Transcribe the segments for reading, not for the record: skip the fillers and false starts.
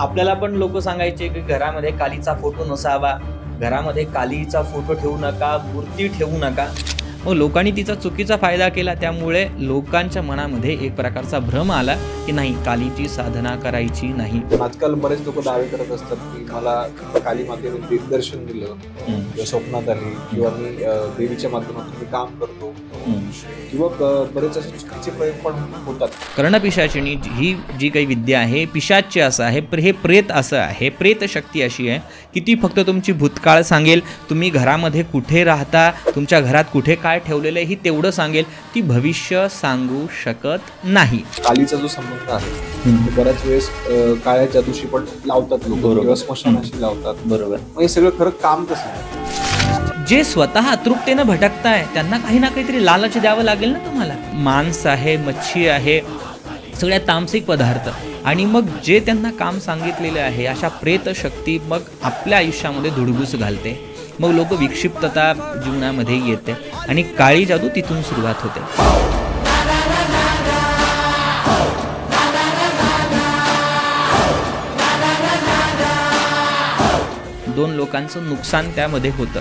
आपल्याला पण लोक सांगायचे की घरामध्ये कालीचा फोटो नसावा, घरामध्ये कालीचा फोटो ठेवू नका, मूर्ती ठेवू नका. मग लोकांनी तिचा चुकीचा फायदा केला, त्यामुळे लोकांच्या मनामध्ये एक प्रकारचा भ्रम आला की नाही, कालीची साधना करायची नाही. आजकाल बरेच लोक दावे करत असतात की मला काली मातेने दिग्दर्शन दिलं, किंवा स्वप्नात आली, किंवा मी देवीच्या माध्यमातून मी काम करतो, किंवा बरेच असे चुकीचे प्रयोग पण होतात. कर्णपिशाचिनी ही जी काही विद्या आहे, पिशाच्य असं आहे, हे प्रेत असं आहे, प्रेत शक्ती अशी आहे की ती फक्त तुमची भूतकाळ सांगेल, तुम्ही घरामध्ये कुठे राहता, तुमच्या घरात कुठे काय ठेवलेलं आहे ही तेवढं सांगेल, ती भविष्य सांगू शकत नाही. कालीचा जो संबंध आहे बऱ्याच वेळेस काळ्या जादूशी पण लावतात लोक, किंवा स्मशानाशी लावतात. बरोबर. मग हे सगळं खरं काम कसं आहे? जे स्वतः अतृप्तेनं भटकताय त्यांना काही ना काहीतरी लालच द्यावं लागेल ना तुम्हाला. मांस आहे, मच्छी आहे, सगळ्या तामसिक पदार्थ, आणि मग जे त्यांना काम सांगितलेले आहे अशा प्रेत शक्ती मग आपल्या आयुष्यामध्ये धुडगूस घालते. मग लोक विक्षिप्तता जीवनामध्ये येते आणि काळी जादू तिथून सुरुवात होते. दोन लोकांचं नुकसान त्यामध्ये होतं,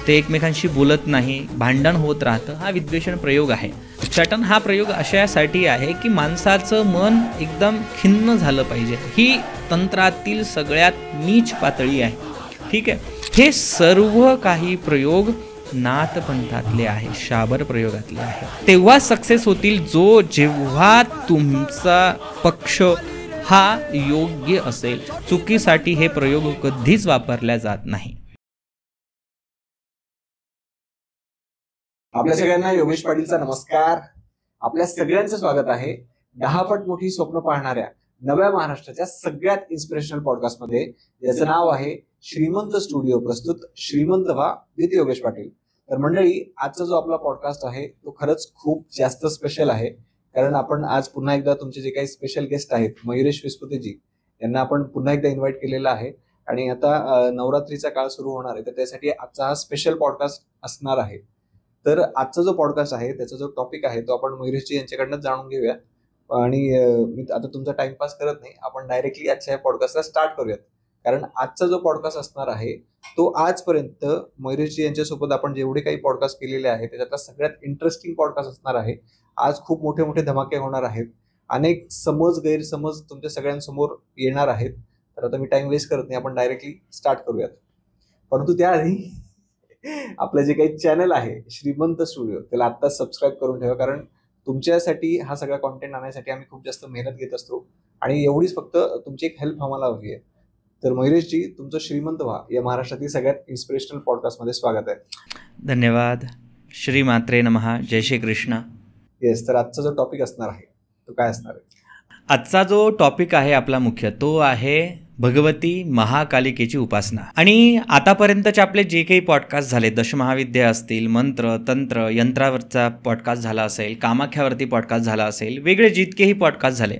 ते एकमेकांशी बोलत नाही, भांडण होत राहतं. हा विद्वेषण प्रयोग आहे. उच्चाटन हा प्रयोग अशासाठी आहे की माणसाचं मन एकदम खिन्न झालं पाहिजे. ही तंत्रातील सगळ्यात नीच पातळी आहे. ठीक आहे. हे सर्व काही प्रयोग नाथपंथातले आहे, शाबर प्रयोगातले आहे. तेव्हा सक्सेस होतील जेव्हा तुमचा पक्ष हा योग्य असेल. चुकीसाठी हे प्रयोग कधीच वापरल्या जात नाही. आपल्या सगळ्यांना योगेश पाटीलचा नमस्कार. आपल्या सगळ्यांचं स्वागत आहे 10 पट मोठी स्वप्न पाहणाऱ्या नव्या महाराष्ट्राच्या सगळ्यात इन्स्पिरेशनल पॉडकास्टमध्ये, ज्याचं नाव आहे श्रीमंत स्टुडिओ प्रस्तुत श्रीमंत व्हा विथ योगेश पाटील. तर मंडळी, आजचा जो आपला पॉडकास्ट आहे तो खरंच खूप जास्त स्पेशल आहे, कारण आपण आज पुन्हा एकदा तुमचे जे काही स्पेशल गेस्ट आहेत मयुरेश विस्पुतेजी यांना आपण पुन्हा एकदा इन्व्हाइट केलेला आहे. आणि आता नवरात्रीचा काळ सुरू होणार आहे, तर त्यासाठी आजचा हा स्पेशल पॉडकास्ट असणार आहे. तर आजचा जो पॉडकास्ट आहे त्याचा जो टॉपिक आहे तो आपण मयुरेशजी यांच्याकडनं जाणून घेऊया. आणि मी आता तुमचा टाइमपास करत नाही, आपण डायरेक्टली आजच्या पॉडकास्टला स्टार्ट करूयात. कारण आजचा जो पॉडकास्ट असणार आहे तो आजपर्यंत मयुरेशजी यांच्यासोबत आपण जेवढे काही पॉडकास्ट केलेले आहेत त्याच्यातला सगळ्यात इंटरेस्टिंग पॉडकास्ट असणार आहे. आज खूप मोठे मोठे धमाके होणार आहेत, अनेक गैरसमज तुमच्या सगळ्यांसमोर येणार आहेत. तर आता मी टाइम वेस्ट करत नाही, आपण डायरेक्टली स्टार्ट करूयात. परंतु त्याआधी आपलं जे काही चॅनल आहे श्रीमंत स्टुडिओ त्याला आत्ताच सबस्क्राईब करून ठेवा, कारण तुमच्यासाठी हा सगळा कॉन्टेंट आणण्यासाठी आम्ही खूप जास्त मेहनत घेत असतो आणि एवढीच फक्त तुमची एक हेल्प आम्हाला हवी आहे. तर मयुरेशजी, तुमचं श्रीमंत व्हा या महाराष्ट्रातील सगळ्यात इन्स्पिरेशनल पॉडकास्टमध्ये स्वागत आहे. धन्यवाद. श्री मात्रे नमः. जय श्री कृष्ण. येस. तर आजचा जो टॉपिक असणार आहे तो काय असणार आहे? आजचा जो टॉपिक आहे आपला मुख्य तो आहे भगवती महाकालिकेची उपासना. आणि आतापर्यंतचे आपले जे काही पॉडकास्ट झाले, दशमहाविद्या असतील, मंत्र, तंत्र, यंत्रावरचा पॉडकास्ट झाला असेल, कामाख्यावरती पॉडकास्ट झाला असेल, वेगळे जितकेही पॉडकास्ट झाले,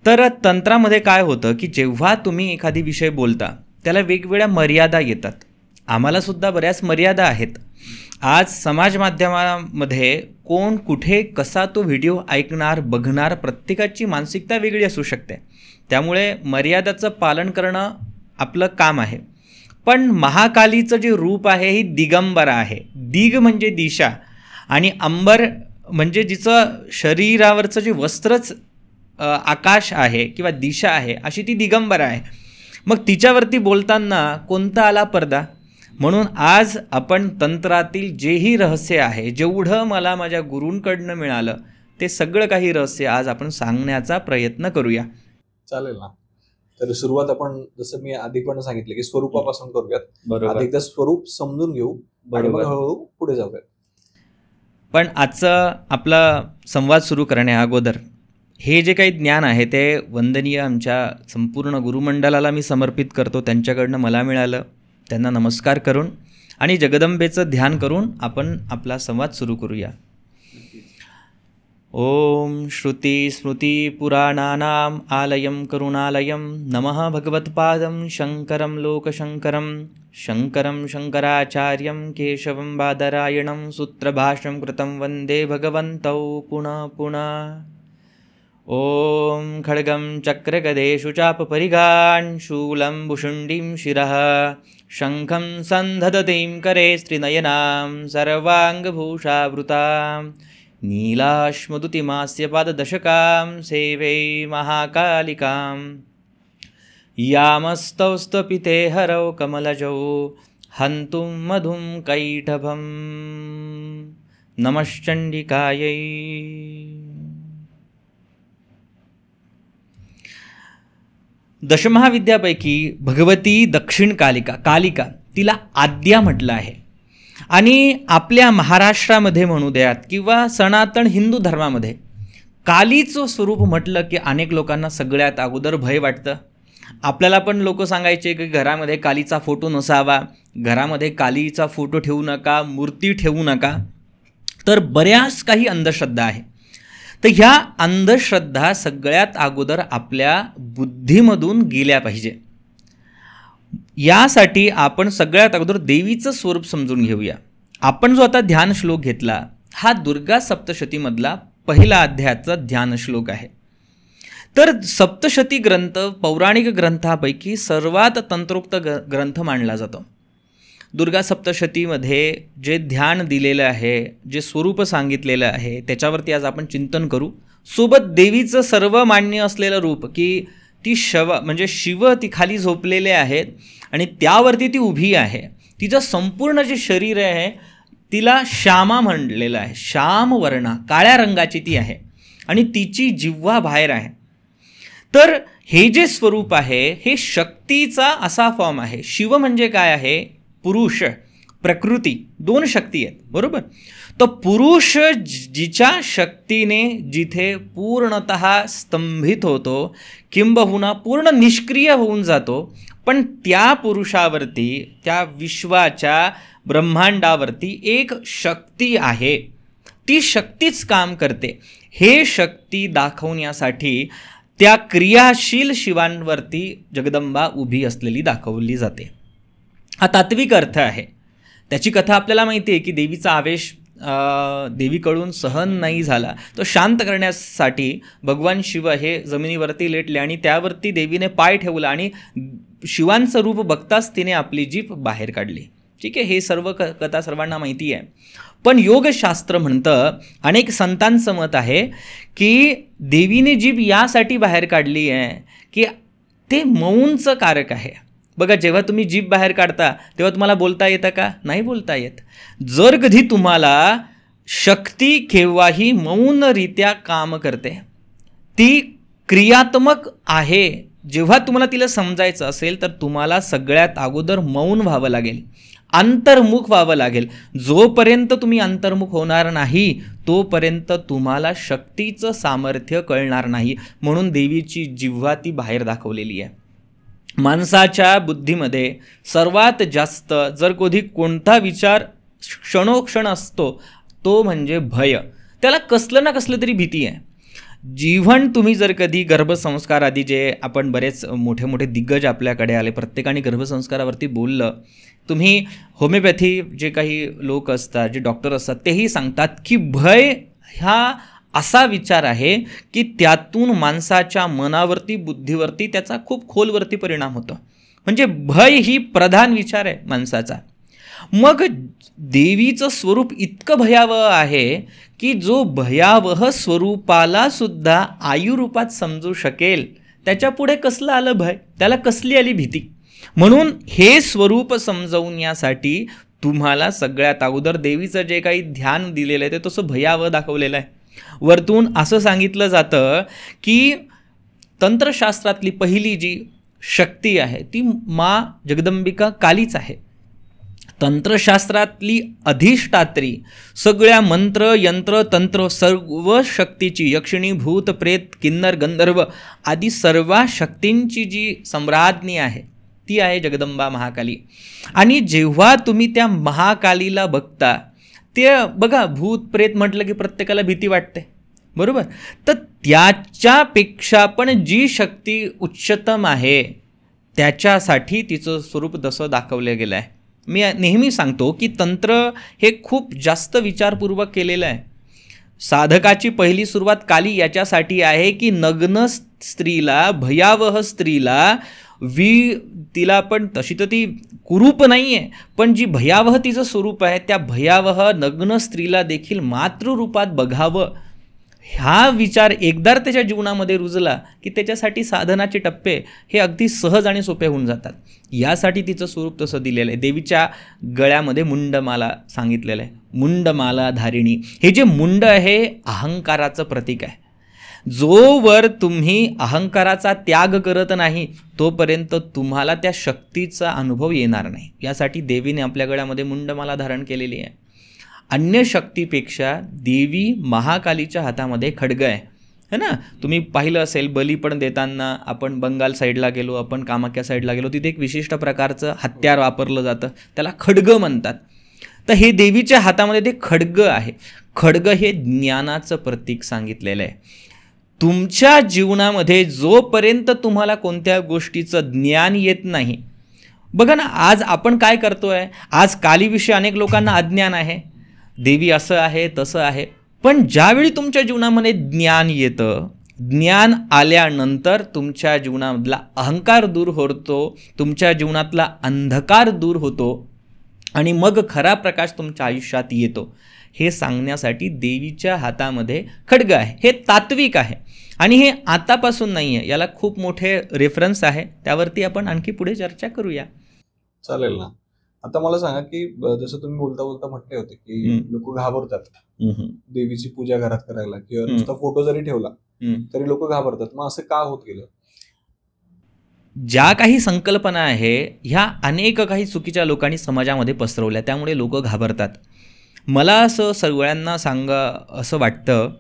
तर तंत्रामध्ये काय होतं की जेव्हा तुम्ही एखादी विषय बोलता त्याला वेगवेगळ्या मर्यादा येतात. आम्हालासुद्धा बऱ्याच मर्यादा आहेत. आज समाज माध्यमामध्ये कोण कुठे कसा तो व्हिडिओ ऐकणार, बघणार, प्रत्येकाची मानसिकता वेगळी असू शकते. त्यामुळे मर्यादाचं पालन करणं आपलं काम आहे. पण महाकालीचं जे रूप आहे ही दिगंबरा आहे. दिग म्हणजे दिशा आणि अंबर म्हणजे जिचं शरीरावरचं जे वस्त्रच आकाश आहे किंवा दिशा आहे, अशी ती दिगंबरा आहे. मग तिच्यावरती बोलताना कोणता आला पडदा? म्हणून आज आपण तंत्रातील जेही रहस्य आहे, जेवढं मला माझ्या गुरूंकडनं मिळालं ते सगळं काही रहस्य आज आपण सांगण्याचा प्रयत्न करूया. चालेल ना? तर सुरुवात आपण जसं मी आधी पण सांगितलं की स्वरूपापासून करूयात. बरोबर. एकदा स्वरूप समजून घेऊ, बरोबर, हळूहळू पुढे जाऊयात. पण आजचा आपला संवाद सुरू करण्या अगोदर हे जे काही ज्ञान आहे ते वंदनीय आमच्या संपूर्ण गुरुमंडळाला मी समर्पित करतो. त्यांच्याकडनं मला मिळालं, त्यांना नमस्कार करून आणि जगदंबेचं ध्यान करून आपण आपला संवाद सुरू करूया. ओम श्रुती स्मृती पुराणानाम आलयम करुणालयम नमः भगवत्पादं शंकरं लोकशंकरं शंकरं शंकराचार्यं केशवं बादरायणं सूत्रभाष्यं कृतं वन्दे भगवन्तौ पुनः पुनः. ओम खड्गं चक्रगदेषु चापपरिगान् शूलं भुषुण्डीं शिरः शङ्खं सन्धदतीं करे स्त्रिनयनां सर्वाङ्गभूषावृतां नीलाश्मदुतिमास्य पाददशकां सेवे महाकालिकां यामस्तौस्तपिते हरौ कमलजौ हन्तुं मधुं कैटभं नमश्चण्डिकायै. दशमहाविद्यापैकी भगवती दक्षिण कालिका तिला आद्या म्हटलं आहे. आणि आपल्या महाराष्ट्रामध्ये म्हणू द्यात किंवा सनातन हिंदू धर्मामध्ये कालीचं स्वरूप म्हटलं की अनेक लोकांना सगळ्यात अगोदर भय वाटतं. आपल्याला पण लोक सांगायचे की घरामध्ये कालीचा फोटो नसावा, घरामध्ये कालीचा फोटो ठेवू नका, मूर्ती ठेवू नका. तर बऱ्याच काही अंधश्रद्धा आहे. तर ह्या अंधश्रद्धा सगळ्यात अगोदर आपल्या बुद्धीमधून गेल्या पाहिजे. यासाठी आपण सगळ्यात अगोदर देवीचं स्वरूप समजून घेऊया. आपण जो आता ध्यान श्लोक घेतला हा दुर्गा सप्तशतीमधला पहिला अध्यायाचा ध्यान श्लोक आहे. तर सप्तशती ग्रंथ पौराणिक ग्रंथापैकी सर्वात तंत्रोक्त ग्रंथ मानला जातो. दुर्गा सप्तशतीमध्ये जे ध्यान दिलेलं आहे, जे स्वरूप सांगितलेलं आहे, त्याच्यावरती आज आपण चिंतन करू. सोबत देवीचं सर्व मान्य असलेलं रूप की ती म्हणजे शिव ती खाली झोपलेले आहेत आणि त्यावरती ती उभी आहे. तिचं संपूर्ण जे शरीर आहे तिला श्यामा म्हणलेलं आहे. श्याम वर्णा काळ्या रंगाची ती आहे आणि तिची जिव्हा बाहेर आहे. तर हे जे स्वरूप आहे हे शक्तीचा असा फॉर्म आहे. शिव म्हणजे काय आहे? पुरुष, प्रकृती, दोन शक्ती आहेत, बरोबर. तो पुरुष जिच्या शक्तीने जिथे पूर्णतः स्तंभित होतो किंबहुना पूर्ण निष्क्रिय होऊन जातो, पण त्या पुरुषावरती त्या विश्वाच्या ब्रह्मांडावरती एक शक्ती आहे. ती शक्तीच काम करते. हे शक्ती दाखवण्यासाठी त्या क्रियाशील शिवांवरती जगदंबा उभी असलेली दाखवली जाते. हा तात्विक अर्थ आहे. त्याची कथा आपल्याला माहिती आहे की देवीचा आवेश देवीकडून सहन नाही झाला. तो शांत करण्यासाठी भगवान शिव हे जमिनीवरती लेटले आणि त्यावरती देवीने पाय ठेवला आणि शिवांचं रूप बघताच तिने आपली जीभ बाहेर काढली. ठीक आहे, हे सर्व कथा सर्वांना माहिती आहे. पण योगशास्त्र म्हणतं, अनेक संतांचं मत आहे की देवीने जीभ यासाठी बाहेर काढली आहे की ते मौनचं कारक आहे. बघा, जेव्हा तुम्ही जीभ बाहेर काढता तेव्हा तुम्हाला बोलता येतं का? नाही बोलता येत. जर कधी तुम्हाला शक्ती केव्हाही मौनरित्या काम करते, ती क्रियात्मक आहे. जेव्हा तुम्हाला तिला समजायचं असेल तर तुम्हाला सगळ्यात अगोदर मौन व्हावं लागेल, अंतर्मुख व्हावं लागेल. जोपर्यंत तुम्ही अंतर्मुख होणार नाही तोपर्यंत तुम्हाला शक्तीचं सामर्थ्य कळणार नाही. म्हणून देवीची जिव्हा ती बाहेर दाखवलेली आहे. माणसाच्या बुद्धीमध्ये सर्वात जास्त जर कधी कोणता विचार क्षणोक्षण असतो तो म्हणजे भय. त्याला कसलं ना कसलं तरी भीती आहे. जीवन तुम्ही जर कधी गर्भसंस्कार आधी जे आपण बरेच मोठे मोठे दिग्गज आपल्याकडे आले, प्रत्येकाने गर्भसंस्कारावरती बोललं. तुम्ही होमिओपॅथी जे काही लोक असतात, जे डॉक्टर असतात, तेही सांगतात की भय हा असा विचार आहे की त्यातून माणसाच्या मनावरती बुद्धीवरती त्याचा खूप खोलवरती परिणाम होतो. म्हणजे भय ही प्रधान विचार आहे माणसाचा. मग देवीचं स्वरूप इतकं भयावह आहे की जो भयावह स्वरूपाला सुद्धा आयुरूपात समजू शकेल, त्याच्या पुढे कसलं आलं भय, त्याला कसली आली भीती. म्हणून हे स्वरूप समजवण्यासाठी तुम्हाला सगळ्यात अगोदर देवीचं जे काही ध्यान दिलेलं आहे ते तसं भयावह दाखवलेलं आहे. वरतून असं सांगितलं जातं की तंत्रशास्त्रातली पहिली जी शक्ती आहे ती मा जगदंबिका कालीच आहे. तंत्रशास्त्रातली अधिष्ठात्री, सगळ्या मंत्र यंत्र तंत्र सर्व शक्तीची, यक्षिणी भूत प्रेत किन्नर गंधर्व आदी सर्व शक्तींची जी सम्राज्ञी आहे ती आहे जगदंबा महाकाली. आणि जेव्हा तुम्ही त्या महाकालीला बघता, ते बघा, भूत प्रेत म्हटलं की प्रत्येकाला भीती वाटते, बरोबर. तर त्याच्यापेक्षा पण जी शक्ती उच्चतम आहे त्याच्यासाठी तिचं स्वरूप तसं दाखवलं गेलं आहे. मी नेहमी सांगतो की तंत्र हे खूप जास्त विचारपूर्वक केलेलं आहे. साधकाची पहिली सुरुवात काली याच्यासाठी आहे की नग्न स्त्रीला, भयावह स्त्रीला, तिला पण तशी तर ती कुरूप नाही आहे, पण जी भयावह तिचं स्वरूप आहे त्या भयावह नग्न स्त्रीला देखील मातृरूपात बघावं, हा विचार एकदा त्याच्या जीवनामध्ये रुजला की त्याच्यासाठी साधनाचे टप्पे हे अगदी सहज आणि सोपे होऊन जातात. यासाठी तिचं स्वरूप तसं दिलेलं आहे. देवीच्या गळ्यामध्ये मुंडमाला सांगितलेलं आहे. मुंडमाला धारिणी, हे जे मुंड आहे अहंकाराचं प्रतीक आहे. जोवर तुम्ही अहंकाराचा त्याग करत नाही तोपर्यंत तुम्हाला त्या शक्तीचा अनुभव येणार नाही. यासाठी देवीने आपल्या गळ्यामध्ये मुंडमाला धारण केलेली आहे. अन्य शक्तीपेक्षा देवी महाकालीच्या हातामध्ये खड्ग आहे, है ना. तुम्ही पाहिलं असेल बली पण देताना, आपण बंगाल साईडला गेलो, आपण कामाख्या साईडला गेलो, तिथे एक विशिष्ट प्रकारचं हत्यार वापरलं जातं, त्याला खड्ग म्हणतात. तर हे देवीच्या हातामध्ये ते खड्ग आहे. खड्ग हे ज्ञानाचं प्रतीक सांगितलेलं आहे. तुमच्या जीवनामध्ये जोपर्यंत तुम्हाला कोणत्या गोष्टीचं ज्ञान येत नाही, बघा ना, आज आपण काय करतोय, आज कालीविषयी अनेक लोकांना अज्ञान आहे, देवी असं आहे तसं आहे, पण ज्यावेळी तुमच्या जीवनामध्ये ज्ञान येतं, ज्ञान आल्यानंतर तुमच्या जीवनामधला अहंकार दूर होतो, तुमच्या जीवनातला अंधकार दूर होतो आणि मग खरा प्रकाश तुमच्या आयुष्यात येतो. हे सांगण्यासाठी देवीच्या हातामध्ये खड्ग आहे. हे तात्विक आहे आणि हे आतापासून नाही आहे, याला खूप मोठे रेफरन्स आहे, त्यावरती आपण आणखी पुढे चर्चा करूया. चालेल ना. आता मला सांगा की जसं तुम्ही बोलता बोलता म्हटले होते की लोक घाबरतात देवीची पूजा घरात करायला किंवा नुसता फोटो जरी ठेवला तरी लोक घाबरतात. मग असं का होत गेलं? ज्या काही संकल्पना आहे ह्या अनेक काही चुकीच्या लोकांनी समाजामध्ये पसरवल्या, त्यामुळे लोक घाबरतात. मला असं सगळ्यांना असं वाटतं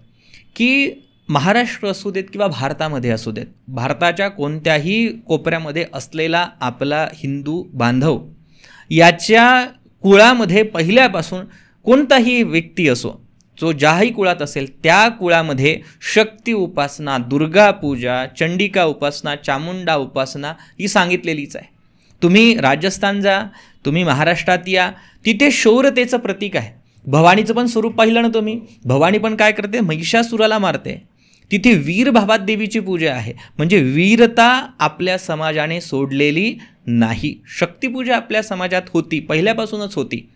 की महाराष्ट्र असू देत किंवा भारतामध्ये असू देत, भारताच्या कोणत्याही कोपऱ्यामध्ये असलेला आपला हिंदू बांधव, याच्या कुळामध्ये पहिल्यापासून कोणताही व्यक्ती असो, जो ज्याही कुळात असेल त्या कुळामध्ये शक्ती उपासना, दुर्गा पूजा, चंडिका उपासना, चामुंडा उपासना ही सांगितलेलीच आहे. तुम्ही राजस्थान जा, तुम्ही महाराष्ट्रात या, तिथे शौर्यतेचं प्रतीक आहे. भवानीचं पण स्वरूप पाहिलं ना तुम्ही, भवानी पण काय करते, महिषासुराला मारते. तिथे वीरभावात देवीची पूजा आहे, म्हणजे वीरता आपल्या समाजाने सोडलेली नाही. शक्तिपूजा आपल्या समाजात होती, पहिल्यापासूनच होती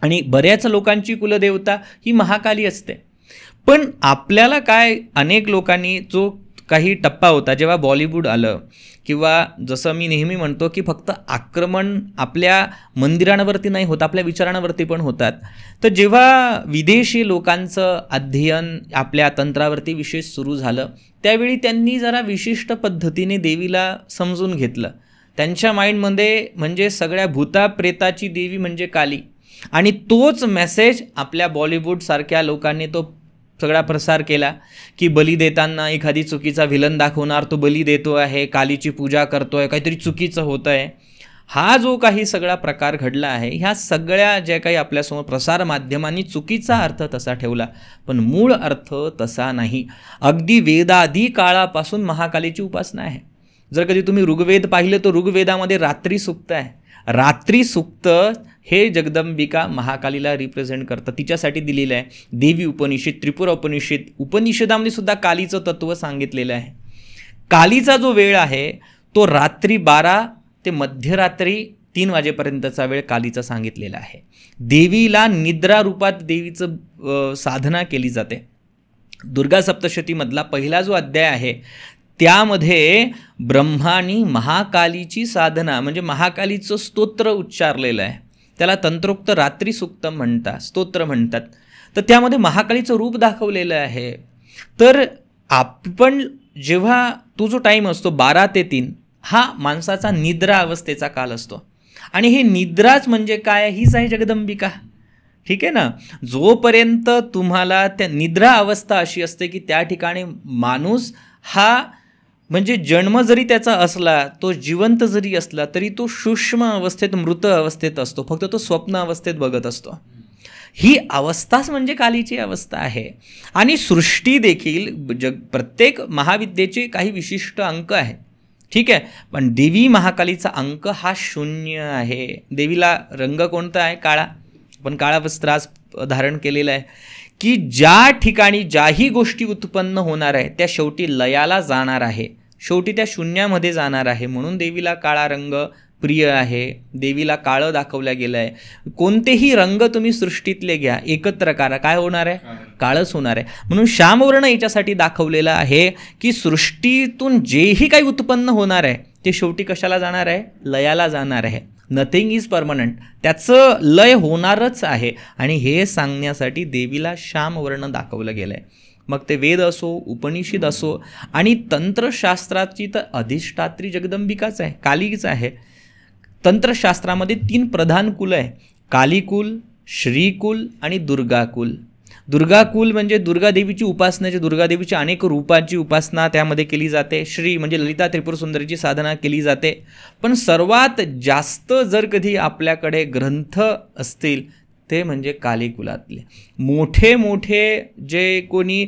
आणि बऱ्याच लोकांची कुलदेवता ही महाकाली असते. पण आपल्याला काय, अनेक लोकांनी जो काही टप्पा होता जेव्हा बॉलिवूड आलं, किंवा जसं मी नेहमी म्हणतो की फक्त आक्रमण आपल्या मंदिरांवरती नाही होत, आपल्या विचारांवरती पण होतात. तर जेव्हा विदेशी लोकांचं अध्ययन आपल्या तंत्रावरती विशेष सुरू झालं, त्यावेळी त्यांनी जरा विशिष्ट पद्धतीने देवीला समजून घेतलं. त्यांच्या माइंडमध्ये म्हणजे सगळ्या भूताप्रेताची देवी म्हणजे काली, आणि तोच मेसेज आपल्या बॉलिवूडसारख्या लोकांनी तो सगळा प्रसार केला की बली देताना एखादी चुकीचा व्हिलन दाखवणार, तो बली देतो आहे, कालीची पूजा करतो आहे, काहीतरी चुकीचं होतं आहे. हा जो काही सगळा प्रकार घडला आहे, ह्या सगळ्या ज्या काही आपल्यासमोर प्रसार माध्यमांनी चुकीचा अर्थ तसा ठेवला, पण मूळ अर्थ तसा नाही. अगदी वेदादी काळापासून महाकालीची उपासना आहे. जर कधी तुम्ही ऋग्वेद पाहिलं तर ऋग्वेदामध्ये रात्री सूक्त आहे. रात्री सूक्त हे जगदंबिका महाकालीला रिप्रेझेंट करतं, तिच्यासाठी दिलेलं आहे. देवी उपनिषद, त्रिपुरा उपनिषदामध्ये सुद्धा कालीचं तत्त्व सांगितलेलं आहे. कालीचा जो वेळ आहे तो रात्री 12 ते मध्यरात्री 3 वाजेपर्यंतचा वेळ कालीचा सांगितलेला आहे. देवीला निद्रा रूपात देवीचं साधना केली जाते. दुर्गा सप्तशतीमधला पहिला जो अध्याय आहे त्यामध्ये ब्रह्मानी महाकालीची साधना म्हणजे महाकालीचं स्तोत्र उच्चारलेलं आहे. त्याला तंत्रोक्त रात्री सूक्त स्तोत्र म्हणतात. तर त्यामध्ये महाकालीचं रूप दाखवलेलं आहे. तर आपण जेव्हा तो जो टाईम असतो 12 ते 3 हा माणसाचा निद्रा अवस्थेचा काल असतो, आणि हे निद्राच म्हणजे काय, हीच आहे जगदंबिका. ठीक आहे ना. जोपर्यंत तुम्हाला त्या निद्रा अवस्था अशी असते की त्या ठिकाणी माणूस हा म्हणजे जन्म जरी त्याचा असला, तो जिवंत जरी असला तरी तो सूक्ष्म अवस्थेत, मृत अवस्थेत असतो, फक्त तो स्वप्न अवस्थेत बघत असतो. ही अवस्थाच म्हणजे कालीची अवस्था आहे. आणि सृष्टी देखील प्रत्येक महाविद्येचे काही विशिष्ट अंक आहेत, ठीक आहे, पण देवी महाकालीचा अंक हा 0 आहे. देवीला रंग कोणता आहे, काळा, पण काळा वस्त्र आज धारण केलेला आहे. की ज्या ठिकाणी ज्याही गोष्टी उत्पन्न होणार आहे त्या शेवटी लयाला जाणार आहे, शेवटी त्या शून्यामध्ये जाणार आहे. म्हणून देवीला काळा रंग प्रिय आहे, देवीला काळं दाखवलं गेलं आहे. कोणतेही रंग तुम्ही सृष्टीतले घ्या, एकत्र करा, काय होणार आहे? काळच होणार आहे. म्हणून श्यामवर्ण याच्यासाठी दाखवलेलं आहे की सृष्टीतून जेही काही उत्पन्न होणार आहे ते शेवटी कशाला जाणार आहे? लयाला जाणार आहे. नथिंग इज परमनंट, त्याचं लय होणारच आहे. आणि हे सांगण्यासाठी देवीला श्यामवर्ण दाखवलं गेलं आहे. मग ते वेद असो, उपनिषद असो, आणि तंत्रशास्त्राची तर अधिष्ठात्री जगदंबिकाच आहे, कालीच आहे. तंत्रशास्त्रामध्ये 3 प्रधान कुल आहे, कालीकुल, श्रीकुल आणि दुर्गाकुल. दुर्गाकुल म्हणजे दुर्गादेवीची उपासनाची, दुर्गादेवीच्या अनेक रूपांची उपासना त्यामध्ये केली जाते. श्री म्हणजे ललिता त्रिपुर सुंदरीची साधना केली जाते. पण सर्वात जास्त जर कधी आपल्याकडे ग्रंथ असतील ते म्हणजे कालीकुलातले. मोठे मोठे जे कोणी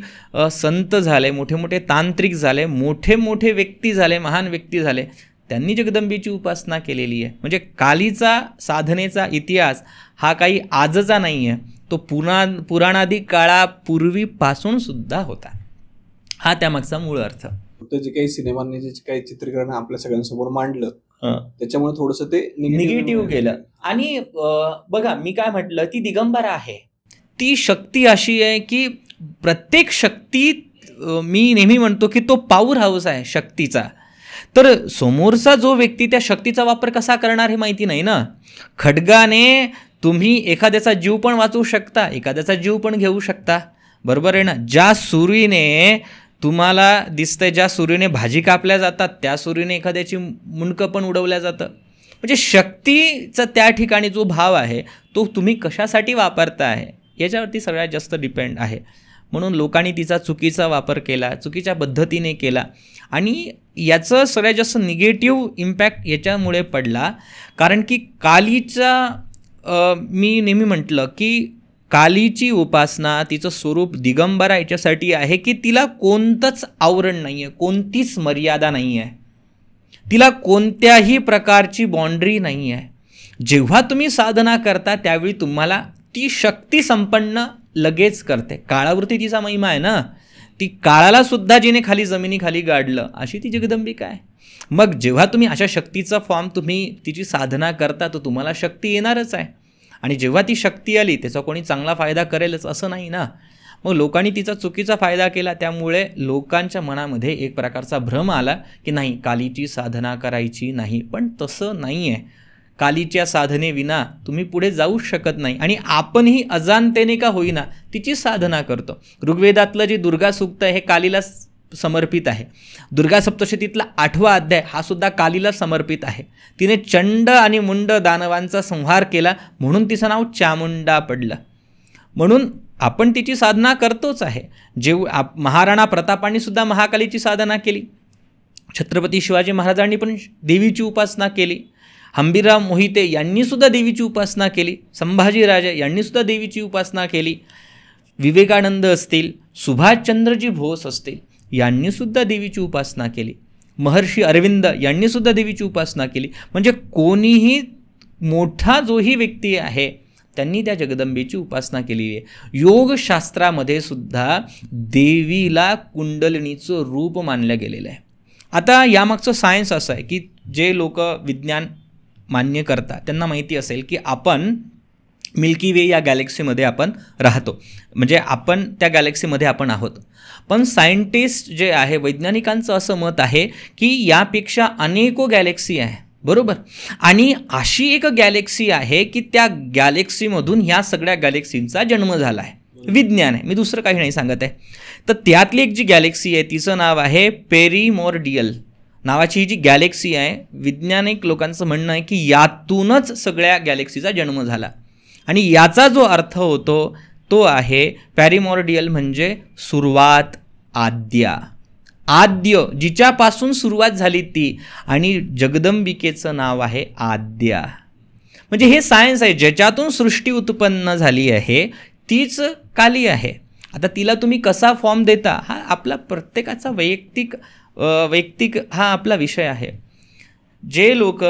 संत झाले, मोठे मोठे तांत्रिक झाले, मोठे मोठे व्यक्ती झाले, महान व्यक्ती झाले, त्यांनी जगदंबेची उपासना केलेली आहे. म्हणजे कालीचा साधनेचा इतिहास हा काही आजचा नाही आहे, तो पुराणादी काळापूर्वीपासून सुद्धा होता. हा त्यामागचा मूळ अर्थ. जे काही सिनेमांनी जे काही चित्रीकरण आपल्या सगळ्यांसमोर मांडलं त्याच्यामुळे थोडंसं ते निगेटिव्ह गेलं. आणि बघा, मी काय म्हटलं, ती दिगंबरा आहे, ती शक्ती अशी आहे की प्रत्येक शक्ती, मी नेहमी म्हणतो की तो पॉवर हाऊस आहे शक्तीचा. तर समोरचा जो व्यक्ती त्या शक्तीचा वापर कसा करणार हे माहिती नाही ना. खड्गाने तुम्ही एखाद्याचा जीव पण वाचवू शकता, एखाद्याचा जीव पण घेऊ शकता, बरोबर आहे ना. ज्या सुरीने तुम्हाला दिसतंय, ज्या सुरीने भाजी कापल्या जातात त्या सुरीने एखाद्याची मुंडकं पण उडवल्या जातं. म्हणजे शक्तीचा त्या ठिकाणी जो भाव आहे तो तुम्ही कशासाठी वापरता आहे याच्यावरती सगळ्यात जास्त डिपेंड आहे. म्हणून लोकांनी तिचा चुकीचा वापर केला, चुकीच्या पद्धतीने केला. आणि याचं सगळ्यात जास्त निगेटिव्ह इम्पॅक्ट याच्यामुळे पडला, कारण की कालीचा मी नेहमी म्हटलं की कालीची उपासना, तिचं स्वरूप दिगंबरा याच्यासाठी आहे की तिला कोणतंच आवरण नाही आहे, कोणतीच मर्यादा नाही आहे, तिला कोणत्याही प्रकारची बाँड्री नाही आहे. जेव्हा तुम्ही साधना करता त्यावेळी तुम्हाला ती शक्ती संपन्न लगेच करते. काळावरती तिचा महिमा आहे ना, ती काळाला सुद्धा जिने खाली जमिनीखाली गाडलं अशी ती जगदंबिका आहे. मग जेव्हा तुम्ही अशा शक्तीचा फॉर्म तुम्ही तिची साधना करता तर तुम्हाला शक्ती येणारच आहे. आणि जेव्हा ती शक्ती आली त्याचा कोणी चांगला फायदा करेलच असं नाही ना. मग लोकांनी तिचा चुकीचा फायदा केला, त्यामुळे लोकांच्या मनामध्ये एक प्रकारचा भ्रम आला की नाही, कालीची साधना करायची नाही. पण तसं नाही आहे. कालीच्या साधनेविना तुम्ही पुढे जाऊ शकत नाही. आणि आपणही अजाणतेने का होईना तिची साधना करतो. ऋग्वेदातलं जे दुर्गा सूक्त आहे हे कालीला समर्पित आहे. दुर्गा सप्तशतीतला 8वा अध्याय हा सुद्धा कालीला समर्पित आहे. तिने चंड आणि मुंड दानवांचा संहार केला म्हणून तिचं नाव चामुंडा पडलं. म्हणून आपण तिची साधना करतोच आहे. महाराणा प्रतापांनी सुद्धा महाकालीची साधना केली. छत्रपती शिवाजी महाराजांनी पण देवीची उपासना केली. हंबीरराव मोहिते यांनी सुद्धा देवीची उपासना केली. संभाजीराजे यांनी सुद्धा देवीची उपासना केली. विवेकानंद असतील, सुभाषचंद्रजी बोस असतील, यांनी सुद्धा देवीची उपासना केली. महर्षी अरविंद यांनी सुद्धा देवीची उपासना केली. म्हणजे कोणीही मोठा जोही व्यक्ती आहे त्यांनी त्या जगदंबेची उपासना केलेली आहे. योगशास्त्रामध्ये सुद्धा देवीला कुंडलिनीचं रूप मानलं गेलेलं आहे. आता यामागचं सायन्स असं आहे की जे लोक विज्ञान मान्य करतात त्यांना माहिती असेल की आपण मिल्की वे या गॅलेक्सीमध्ये आपण राहतो, म्हणजे आपण त्या गॅलेक्सीमध्ये आपण आहोत. पण सायंटिस्ट जे आहे, वैज्ञानिकांचं असं मत आहे की यापेक्षा अनेको गॅलेक्सी आहे, बरोबर. आणि अशी एक गॅलेक्सी आहे की त्या गॅलेक्सीमधून ह्या सगळ्या गॅलेक्सींचा जन्म झाला आहे. विज्ञान आहे, मी दुसरं काही नाही सांगत आहे. तर त्यातली एक जी गॅलेक्सी आहे तिचं नाव आहे पेरिमॉर्डियल नावाची ही जी गॅलेक्सी आहे, वैज्ञानिक लोकांचं म्हणणं आहे की यातूनच सगळ्या गॅलेक्सीचा जन्म झाला. आणि याचा जो अर्थ होतो तो आहे पॅरिमॉर्डियल म्हणजे सुरुवात, आद्य, जिच्यापासून सुरुवात झाली ती. आणि जगदंबिकेचं नाव आहे आद्या. म्हणजे हे सायन्स आहे, ज्याच्यातून सृष्टी उत्पन्न झाली आहे तीच काली आहे. आता तिला तुम्ही कसा फॉर्म देता हा आपला प्रत्येकाचा वैयक्तिक हा आपला विषय आहे. जे लोक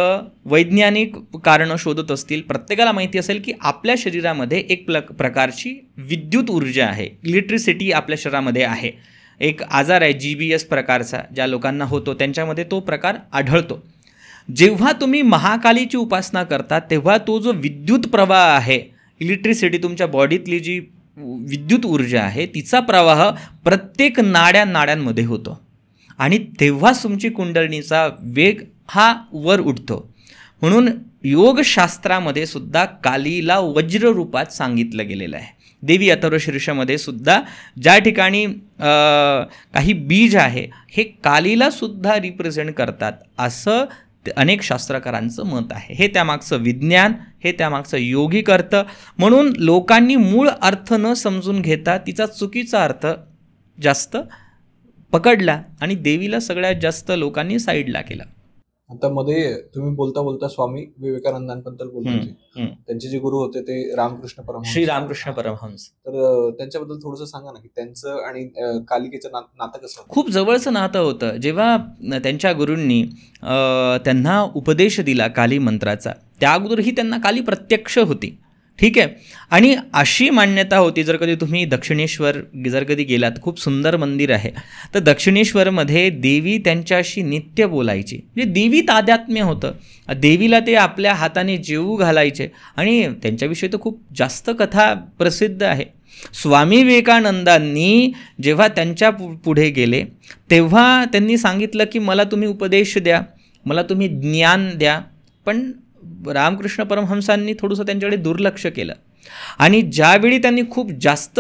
वैज्ञानिक कारणं शोधत असतील, प्रत्येकाला माहिती असेल की आपल्या शरीरामध्ये एक प्रकारची विद्युत ऊर्जा आहे, इलेक्ट्रिसिटी आपल्या शरीरामध्ये आहे. एक आजार आहे GBS प्रकारचा, ज्या लोकांना होतो त्यांच्यामध्ये तो प्रकार आढळतो. जेव्हा तुम्ही महाकालीची उपासना करता तेव्हा तो जो विद्युत प्रवाह आहे, इलेक्ट्रिसिटी, तुमच्या बॉडीतली जी विद्युत ऊर्जा आहे तिचा प्रवाह प्रत्येक नाड्यांमध्ये होतो आणि तेव्हाच तुमची कुंडलिनीचा वेग हा वर उठतो. म्हणून योगशास्त्रामध्ये सुद्धा कालीला वज्र रूपात सांगितलं गेलेलं आहे. देवी अथर्वशीर्षमध्ये सुद्धा ज्या ठिकाणी काही बीज आहे हे कालीला सुद्धा रिप्रेझेंट करतात असं अनेक शास्त्रकारांचं मत आहे. हे त्यामागचं विज्ञान, हे त्यामागचं योगिक अर्थ. म्हणून लोकांनी मूळ अर्थ न समजून घेता तिचा चुकीचा अर्थ जास्त पकडला आणि देवीला सगळ्यात जास्त लोकांनी साईडला केला. आता मध्ये तुम्ही बोलता बोलता स्वामी विवेकानंदांबद्दल बोलतो, त्यांचे जे गुरु होते ते रामकृष्ण परमहंस, श्री रामकृष्ण परमहंस. तर त्यांच्याबद्दल थोडंसं सांगा ना की त्यांचं आणि कालिकेचं नातं कसं होतं? खूप जवळचं नातं होतं. जेव्हा त्यांच्या गुरूंनी त्यांना उपदेश दिला काली मंत्राचा, त्या अगोदरही त्यांना काली प्रत्यक्ष होती. ठीक आहे. आणि अशी मान्यता होती, जर कधी तुम्ही दक्षिणेश्वर जर कधी गेलात, खूप सुंदर मंदिर आहे, तर दक्षिणेश्वरमध्ये देवी त्यांच्याशी नित्य बोलायची. म्हणजे देवी तादात्म्य होतं. देवीला ते आपल्या हाताने जेवू घालायचे आणि त्यांच्याविषयी तर खूप जास्त कथा प्रसिद्ध आहे. स्वामी विवेकानंदांनी जेव्हा त्यांच्या पुढे गेले तेव्हा त्यांनी सांगितलं की मला तुम्ही उपदेश द्या, मला तुम्ही ज्ञान द्या. पण रामकृष्ण परमहंसांनी थोडंसं त्यांच्याकडे दुर्लक्ष केलं आणि ज्यावेळी त्यांनी खूप जास्त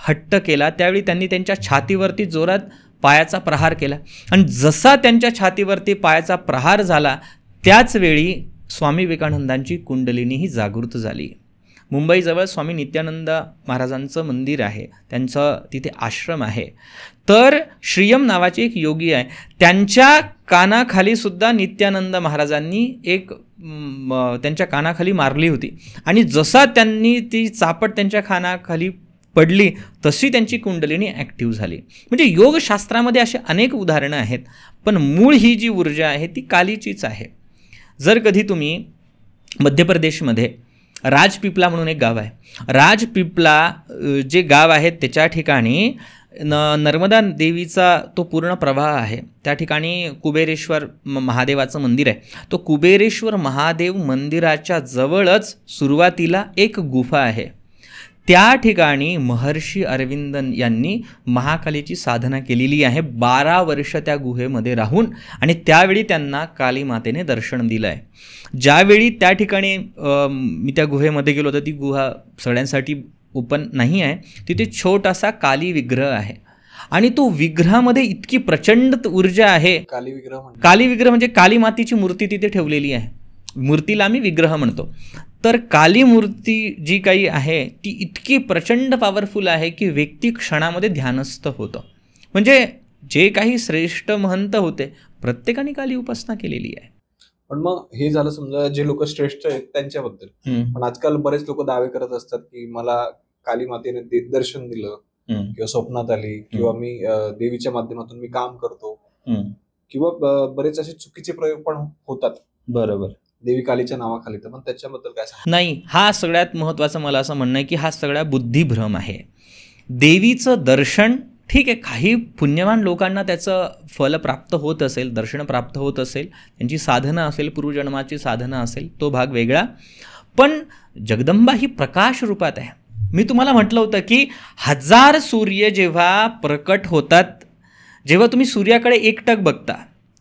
हट्ट केला त्यावेळी त्यांनी त्यांच्या छातीवरती जोरात पायाचा प्रहार केला आणि जसा त्यांच्या छातीवरती पायाचा प्रहार झाला त्याच वेळी स्वामी विवेकानंदांची कुंडलिनीही जागृत झाली. मुंबईजवळ स्वामी नित्यानंद महाराजांचं मंदिर आहे, त्यांचं तिथे आश्रम आहे. तर श्रीयम नावाचे एक योगी आहे, त्यांच्या कानाखाली सुद्धा नित्यानंद महाराजांनी एक त्यांच्या कानाखाली मारली होती आणि जसा त्यांनी ती चापट त्यांच्या कानाखाली पडली तशी त्यांची कुंडलिनी ॲक्टिव्ह झाली. म्हणजे योगशास्त्रामध्ये असे अनेक उदाहरणं आहेत, पण मूळ ही जी ऊर्जा आहे ती कालीचीच आहे. जर कधी तुम्ही मध्य प्रदेशमध्ये राजपिपला म्हणून एक गाव आहे, राजपिपला जे गाव आहे त्याच्या ठिकाणी नर्मदा देवीचा तो पूर्ण प्रवाह आहे. त्या ठिकाणी कुबेरेश्वर महादेवाचं मंदिर आहे. तो कुबेरेश्वर महादेव मंदिराच्या जवळच सुरुवातीला एक गुफा आहे. त्या ठिकाणी महर्षी अरविंदन यांनी महाकालीची साधना केलेली आहे 12 वर्ष त्या गुहेमध्ये राहून, आणि त्यावेळी त्यांना काली मातेने दर्शन दिलं आहे. ज्यावेळी त्या ठिकाणी मी त्या गुहेमध्ये गेलो तर ती गुहा सगळ्यांसाठी ओपन नाही आहे. तिथे छोटासा काली विग्रह आहे आणि तो विग्रहामध्ये इतकी प्रचंड ऊर्जा आहे. काली विग्रह म्हणजे काली मातेची मूर्ती तिथे ठेवलेली आहे. मूर्तीला आम्ही विग्रह म्हणतो. तर काली मूर्ती जी काही आहे ती इतकी प्रचंड पॉवरफुल आहे की व्यक्ती क्षणामध्ये ध्यानस्थ होतं. म्हणजे जे काही श्रेष्ठ महंत होते प्रत्येकाने काली उपासना केलेली आहे. पण मग हे झालं समजा जे लोक श्रेष्ठ आहेत त्यांच्याबद्दल, पण आजकाल बरेच लोक दावे करत असतात की मला काली मातेने दर्शन दिलं किंवा स्वप्नात आली किंवा मी देवीच्या माध्यमातून मी काम करतो किंवा बरेच असे चुकीचे प्रयोग पण होतात. बरोबर. देवी कालीच्या नावाखाली. तर मग त्याच्याबद्दल काय सांग? नाही, हा सगळ्यात महत्त्वाचं मला असं म्हणणं आहे की हा सगळा बुद्धिभ्रम आहे. देवीचं दर्शन ठीक आहे, काही पुण्यवान लोकांना त्याचं फल प्राप्त होत असेल, दर्शन प्राप्त होत असेल, त्यांची साधना असेल, पूर्वजन्माची साधना असेल, तो भाग वेगळा. पण जगदंबा ही प्रकाश रूपात आहे. मी तुम्हाला म्हटलं होतं की 1000 सूर्य जेव्हा प्रकट होतात, जेव्हा तुम्ही सूर्याकडे एकटक बघता,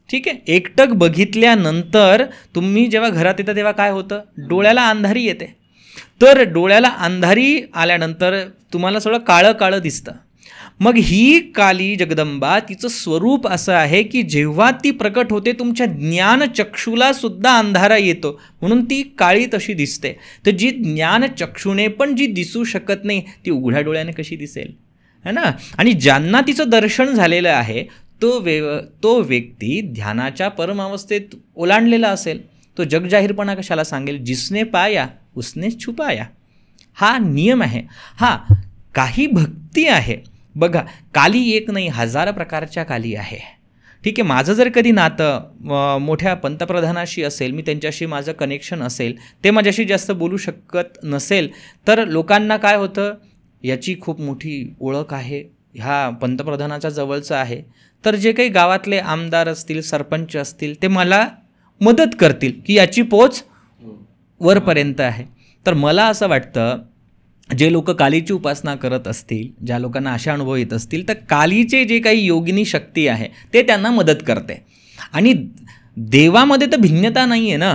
ठीक आहे, एकटक बघितल्यानंतर तुम्ही जेव्हा घरात येता तेव्हा काय होतं, डोळ्याला अंधारी येते. तर डोळ्याला अंधारी आल्यानंतर तुम्हाला सगळं काळं काळं दिसतं. मग ही काली जगदंबा तिचं स्वरूप असं आहे की जेव्हा ती प्रकट होते तुमच्या ज्ञानचक्षुला सुद्धा अंधारा येतो, म्हणून ती काळी तशी दिसते. तर जी ज्ञानचक्षुने पण जी दिसू शकत नाही ती उघड्या डोळ्याने कशी दिसेल, है ना. आणि ज्यांना तिचं दर्शन झालेलं आहे तो व्यक्ती ध्यानाच्या परमावस्थेत ओलांडलेला असेल. तो जगजाहीरपणा कशाला सांगेल, जिसने पाया उसने छुपाया. हा नियम आहे. हा काही भक्ती आहे. बघा, काली एक नाही 1000 प्रकारच्या काली आहे. ठीक आहे, माझं जर कधी नातं मोठ्या पंतप्रधानाशी असेल, मी त्यांच्याशी माझं कनेक्शन असेल, ते माझ्याशी जास्त बोलू शकत नसेल, तर लोकांना काय होतं, याची खूप मोठी ओळख आहे, ह्या पंतप्रधानाच्या जवळचं आहे, तर जे काही गावातले आमदार असतील, सरपंच असतील, ते मला मदत करतील की याची पोच वरपर्यंत आहे. तर मला असं वाटतं, जे लोक कालीची उपासना करत असतील, ज्या लोकांना अशा अनुभव येत असतील, तर कालीचे जे काही योगिनी शक्ती आहे ते त्यांना मदत करते. आणि देवामध्ये तर भिन्नता नाही आहे ना,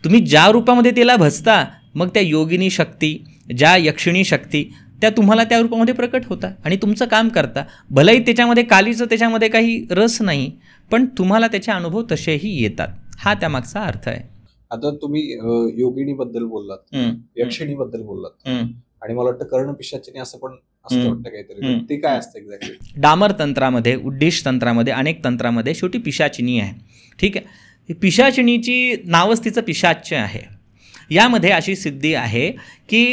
तुम्ही ज्या रूपामध्ये त्याला भजता, मग त्या योगिनी शक्ती, ज्या यक्षिणी शक्ती, त्या तुम्हाला त्या रूपामध्ये प्रकट होता आणि तुमचं काम करता. भलेही त्याच्यामध्ये कालीचं त्याच्यामध्ये काही रस नाही, पण तुम्हाला त्याचे अनुभव तसेही येतात. हा त्यामागचा अर्थ आहे. आता तुम्ही योगिनीबद्दल बोललात, यक्षिणीबद्दल बोललात, आणि मला वाटतं कर्णपिशाचिनी असं पण असतं वाटतं काहीतरी. ते काय असतं एक्झॅक्टली? डामर तंत्रामध्ये, उड्डिश तंत्रामध्ये, अनेक तंत्रामध्ये शेवटी पिशाचिनी आहे. ठीक आहे, पिशाचिनीची नावच तिचं पिशाच्य आहे. यामध्ये अशी सिद्धी आहे की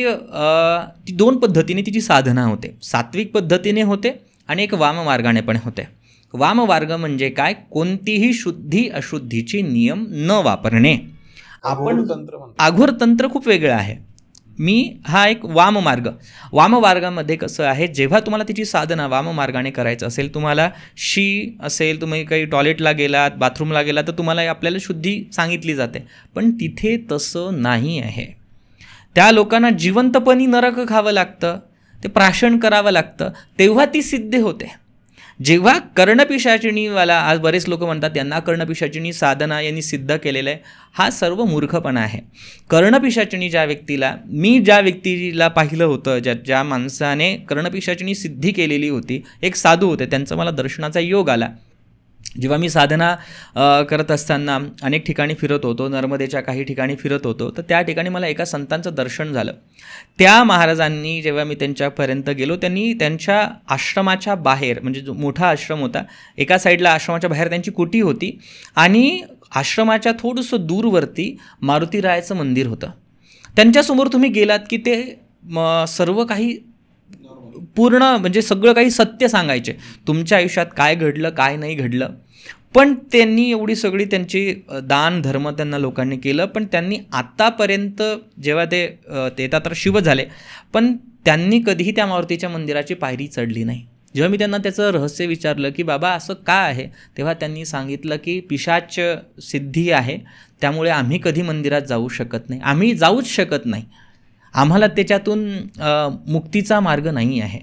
ती 2 पद्धतीने तिची साधना होते. सात्विक पद्धतीने होते आणि एक वाममार्गाने पण होते. वाममार्ग म्हणजे काय? कोणतीही शुद्धी अशुद्धीचे नियम न वापरणे. आपण आघोर तंत्र खूप वेगळं आहे. हा एक वाममार्गामध्ये कसं आहे, जेव्हा तुम्हाला तिची साधना वाममार्गाने करायचं असेल, तुम्हाला असेल, तुम्ही काही टॉयलेटला गेलात, बाथरूमला गेलात, तर तुम्हाला आपल्याला शुद्धी सांगितली जाते. पण तिथे तसं नाही आहे. त्या लोकांना जिवंतपणी नरक खावं लागतं, ते प्राशन करावं लागतं, तेव्हा ती सिद्ध होते. जेव्हा कर्णपिशाचिनीवाला, आज बरेच लोक म्हणतात यांना कर्णपिशाचिनी साधना यांनी सिद्ध केलेलं आहे, हा सर्व मूर्खपणा आहे. कर्णपिशाचिनी मी ज्या व्यक्तीला पाहिलं होतं, ज्या माणसाने कर्णपिशाचिनी सिद्धी केलेली होती, एक साधू होते, त्यांचा मला दर्शनाचा योग आला. जेव्हा मी साधना करत असताना अनेक ठिकाणी फिरत होतो, नर्मदेच्या काही ठिकाणी फिरत होतो, तर त्या ठिकाणी मला एका संतांचं दर्शन झालं. त्या महाराजांनी, जेव्हा मी त्यांच्यापर्यंत गेलो, त्यांनी त्यांच्या आश्रमाच्या बाहेर, म्हणजे जो मोठा आश्रम होता, एका साईडला आश्रमाच्या बाहेर त्यांची कुटी होती आणि आश्रमाच्या थोडंसं दूरवरती मारुतीरायाचं मंदिर होतं. त्यांच्यासमोर तुम्ही गेलात की ते सर्व काही पूर्ण, म्हणजे सगळं काही सत्य सांगायचे, तुमच्या आयुष्यात काय घडलं, काय नाही घडलं. पण त्यांनी एवढी सगळी त्यांची दान धर्म त्यांना लोकांनी केलं, पण त्यांनी आत्तापर्यंत, जेव्हा ते तर शिव झाले, पण त्यांनी कधीही त्या मारुतीच्या मंदिराची पायरी चढली नाही. जेव्हा मी त्यांना त्याचं रहस्य विचारलं की बाबा असं का आहे, तेव्हा त्यांनी सांगितलं की पिशाच सिद्धी आहे, त्यामुळे आम्ही कधी मंदिरात जाऊ शकत नाही, आम्ही जाऊच शकत नाही, आम्हाला त्याच्यातून मुक्तीचा मार्ग नाही आहे.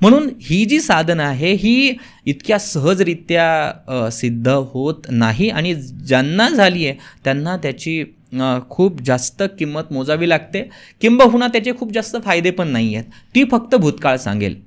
म्हणून ही जी साधना आहे ही इतक्या सहजरित्या सिद्ध होत नाही, आणि ज्यांना झाली आहे त्यांना त्याची खूप जास्त किंमत मोजावी लागते, किंबहुना त्याचे खूप जास्त फायदे पण नाही आहेत. ती फक्त भूतकाळ सांगेल.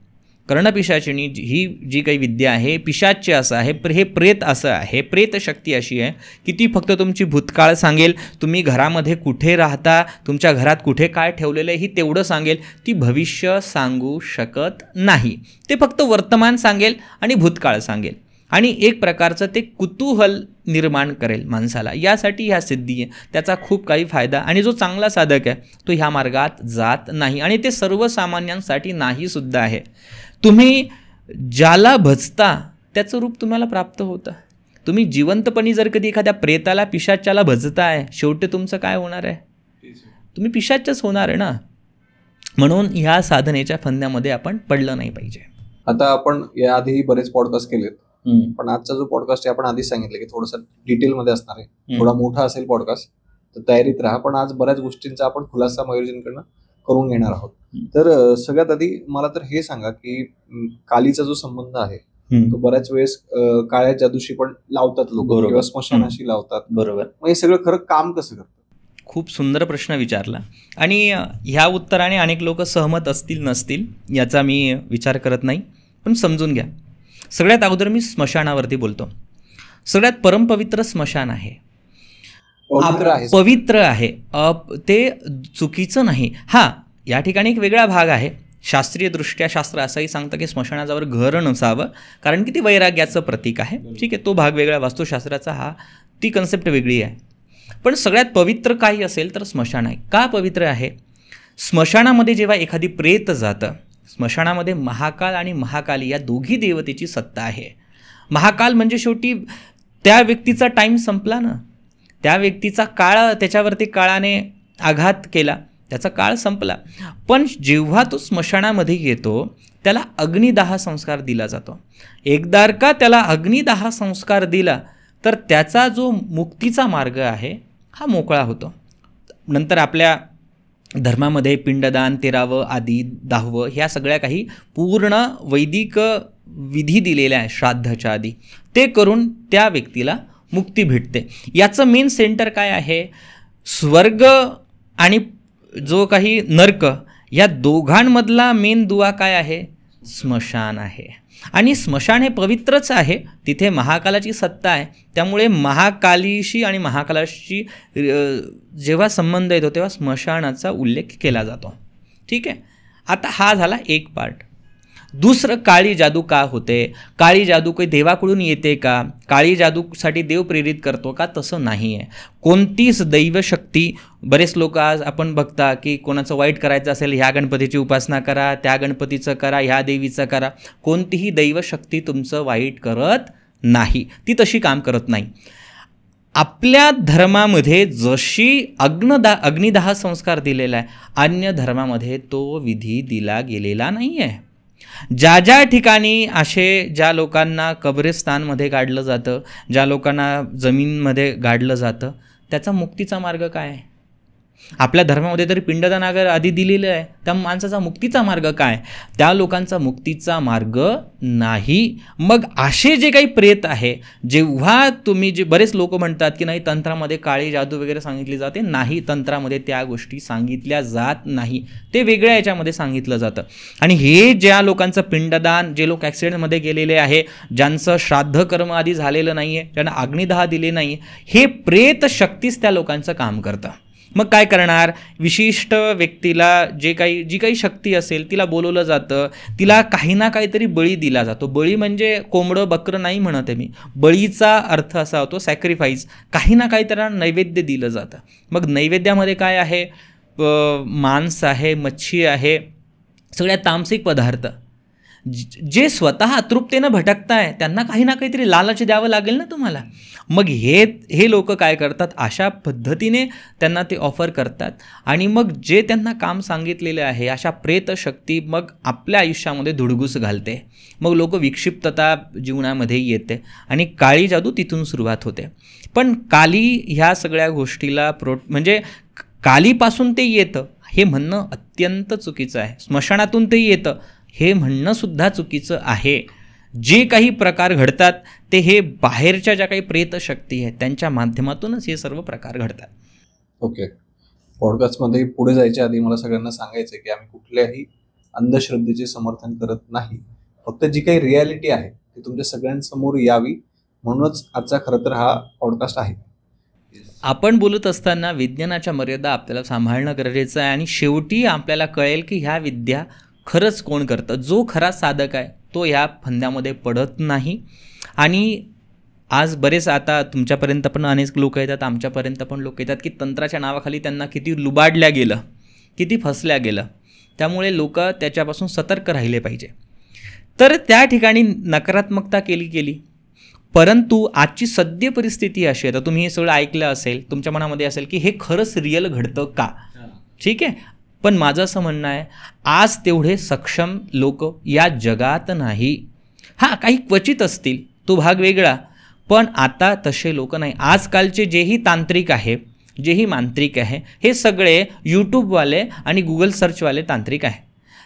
कर्णपिशाचिनी ही जी काही विद्या आहे, पिशाच्य असं आहे, हे प्रेत असं आहे, प्रेतशक्ती अशी आहे की ती फक्त तुमची भूतकाळ सांगेल. तुम्ही घरामध्ये कुठे राहता, तुमच्या घरात कुठे काय ठेवलेलं आहे, ही तेवढं सांगेल. ती भविष्य सांगू शकत नाही. ते फक्त वर्तमान सांगेल आणि भूतकाळ सांगेल, आणि एक प्रकारचं ते कुतूहल निर्माण करेल माणसाला. यासाठी ह्या सिद्धी आहे, त्याचा खूप काही फायदा. आणि जो चांगला साधक आहे तो ह्या मार्गात जात नाही, आणि ते सर्वसामान्यांसाठी नाही सुद्धा आहे. तुम्ही ज्याला भजता त्याचं रूप तुम्हाला प्राप्त होतं. तुम्ही जिवंतपणी जर कधी एखाद्या प्रेताला, पिशाच्याला भजताय, शेवटी तुमचं काय होणार आहे? तुम्ही पिशाचच होणार आहे ना. म्हणून ह्या साधनेच्या फंद्यामध्ये आपण पडलं नाही पाहिजे. आता आपण याआधी बरेच पॉडकास्ट केलेत, पण आजचा जो पॉडकास्ट आहे आपण आधीच सांगितलं की थोडंसं डिटेलमध्ये असणार आहे, थोडा मोठा असेल पॉडकास्ट, तर तयारीत राहा. पण आज बऱ्याच गोष्टींचा आपण खुलासा मयूरजींकडनं करून घेणार आहोत. तर सगळ्यात आधी मला तर हे सांगा की कालीचा जो संबंध आहे तो बऱ्याच वेळेस काळ्या जादूशी पण लावतात लोक, किंवा स्मशानाशी लावतात. बरोबर. मग हे सगळं खरं काम कसं करतं? खूप सुंदर प्रश्न विचारला, आणि ह्या उत्तराने अनेक लोक सहमत असतील नसतील याचा मी विचार करत नाही, पण समजून घ्या. सगळ्यात अगोदर मी स्मशानावरती बोलतो. सगळ्यात परमपवित्र स्मशान आहे, पवित्र आहे, ते चुकीचं नाही. हां, या ठिकाणी एक वेगळा भाग आहे. शास्त्रीयदृष्ट्या शास्त्र असंही सांगतं की स्मशानाजवळ घर नसावं, कारण की ते वैराग्याचं प्रतीक आहे. ठीक आहे, तो भाग वेगळा, वास्तुशास्त्राचा ती कन्सेप्ट वेगळी आहे. पण सगळ्यात पवित्र काही असेल तर स्मशान आहे. का पवित्र आहे? स्मशानामध्ये जेव्हा एखादी प्रेत जातं, स्मशानामध्ये महाकाल आणि महाकाली या दोघी देवतेची सत्ता आहे. महाकाल म्हणजे शेवटी त्या व्यक्तीचा टाईम संपला ना, त्या व्यक्तीचा काळ, त्याच्यावरती काळाने आघात केला, त्याचा काळ संपला. पण जेव्हा तो स्मशानामध्ये येतो त्याला अग्निदाह संस्कार दिला जातो. एकदा का त्याला अग्निदाह संस्कार दिला तर त्याचा जो मुक्तीचा मार्ग आहे हा मोकळा होतो. नंतर आपल्या धर्मामध्ये पिंडदान 13वं आदी 10वं ह्या सगळ्या काही पूर्ण वैदिक विधी दिलेल्या आहे श्राद्धाच्या आधी, ते करून त्या व्यक्तीला मुक्ती भेटते. याचं मेन सेंटर काय आहे? स्वर्ग आणि जो काही नर्क या दोघांमधला मेन दुवा काय आहे? स्मशान आहे. आणि स्मशान हे पवित्रच आहे, तिथे महाकालाची सत्ता आहे. त्यामुळे महाकालीशी आणि महाकालाशी जेव्हा संबंध येतो तेव्हा स्मशानाचा उल्लेख केला जातो. ठीक आहे. आता हा झाला एक पार्ट. दुसरं, काळी जादू का होते? काळी जादू काही देवाकडून येते का? काळी जादूसाठी देव प्रेरित करतो का? तसं नाही आहे. कोणतीच दैवशक्ती, बरेच लोक आज आपण बघता की कोणाचं वाईट करायचं असेल ह्या गणपतीची उपासना करा, त्या गणपतीचं करा, ह्या देवीचं करा. कोणतीही दैवशक्ती तुमचं वाईट करत नाही, ती तशी काम करत नाही. आपल्या धर्मामध्ये जशी अग्निदाह संस्कार दिलेला आहे, अन्य धर्मामध्ये तो विधी दिला गेलेला नाही आहे. ज्या ज्या ठिकाणी ज्या लोकांना कब्रिस्तानमध्ये गाडलं जातं, ज्या लोकांना जमीनमध्ये गाडलं जातं, त्याचा मुक्तीचा मार्ग काय आहे? आपल्या धर्मामध्ये तरी पिंडदान आधी दिलेलं आहे. त्या माणसाचा मुक्तीचा मार्ग काय? त्या लोकांचा मुक्तीचा मार्ग नाही. मग असे जे काही प्रेत आहे, जेव्हा तुम्ही बरेच लोक म्हणतात की नाही तंत्रामध्ये काळी जादू वगैरे सांगितली जाते, नाही, तंत्रामध्ये त्या गोष्टी सांगितल्या जात नाही, ते वेगळ्या याच्यामध्ये सांगितलं जातं. आणि हे ज्या लोकांचं पिंडदान, जे लोक ॲक्सिडेंटमध्ये गेलेले आहे, ज्यांचं श्राद्ध कर्म आधी झालेलं नाही आहे, ज्यांना अग्निदाह दिले नाही, हे प्रेत शक्तीच त्या लोकांचं काम करतं. मग काय करणार? विशिष्ट व्यक्तीला जी काही शक्ती असेल तिला बोलवलं जातं, तिला काही ना काहीतरी बळी दिला जातो. बळी म्हणजे कोंबडं बकरं नाही म्हणत आहे मी, बळीचा अर्थ असा होतो सॅक्रिफाईस. काही ना काहीतरी नैवेद्य दिलं जातं. मग नैवेद्यामध्ये काय आहे? मांस आहे, मच्छी आहे, सगळ्या तामसिक पदार्थ. जे स्वतः अतृप्तेनं भटकताय त्यांना काही ना काहीतरी लालच द्यावं लागेल ना तुम्हाला. मग हे लोक काय करतात? अशा पद्धतीने त्यांना ते ऑफर करतात. आणि मग जे त्यांना काम सांगितलेले आहे, अशा प्रेतशक्ती मग आपल्या आयुष्यामध्ये धुडगूस घालते. मग लोक विक्षिप्तता जीवनामध्ये येते आणि काळी जादू तिथून सुरुवात होते. पण काली ह्या सगळ्या गोष्टीला म्हणजे कालीपासून ते येतं हे म्हणणं अत्यंत चुकीचं आहे. स्मशानातून ते येतं हे म्हणणं सुद्धा चुकीचं आहे. जे काही प्रकार घडतात ते हे बाहेरच्या ज्या काही प्रेतशक्ती आहेत त्यांच्या माध्यमातूनच हे सर्व प्रकार घडतात. ओके. पॉडकास्टमध्ये पुढे जायच्या आधी मला सगळ्यांना सांगायचं आहे की आम्ही कुठल्याही अंधश्रद्धेचे समर्थन करत नाही. फक्त जी काही रियालिटी आहे ती तुमच्या सगळ्यांसमोर यावी म्हणूनच आजचा खरं तर हा पॉडकास्ट आहे. आपण बोलत असताना विज्ञानाच्या मर्यादा आपल्याला सांभाळणं गरजेचं आहे. आणि शेवटी आपल्याला कळेल की ह्या विद्या खरंच कोण करतं. जो खरा साधक आहे तो ह्या फंद्यामध्ये पडत नाही. आणि आज बरेच आता तुमच्यापर्यंत पण अनेक लोक येतात, आमच्यापर्यंत पण लोक येतात की तंत्राच्या नावाखाली त्यांना किती लुबाडल्या गेलं, किती फसल्या गेलं. त्यामुळे लोक त्याच्यापासून सतर्क राहिले पाहिजे. तर त्या ठिकाणी नकारात्मकता केली. परंतु आजची सद्य परिस्थिती अशी आहे, तर तुम्ही हे सगळं ऐकलं असेल, तुमच्या मनामध्ये असेल की हे खरंच रिअल घडतं का? ठीक आहे. पण माझं असं म्हणणं आहे, आज तेवढे सक्षम लोक या जगात नाही. हां, काही क्वचित असतील, तो भाग वेगळा, पण आता तसे लोक नाही. आजकालचे जेही तांत्रिक आहे, जेही मांत्रिक आहे, हे सगळे यूट्यूबवाले आणि गुगल सर्चवाले तांत्रिक आहे.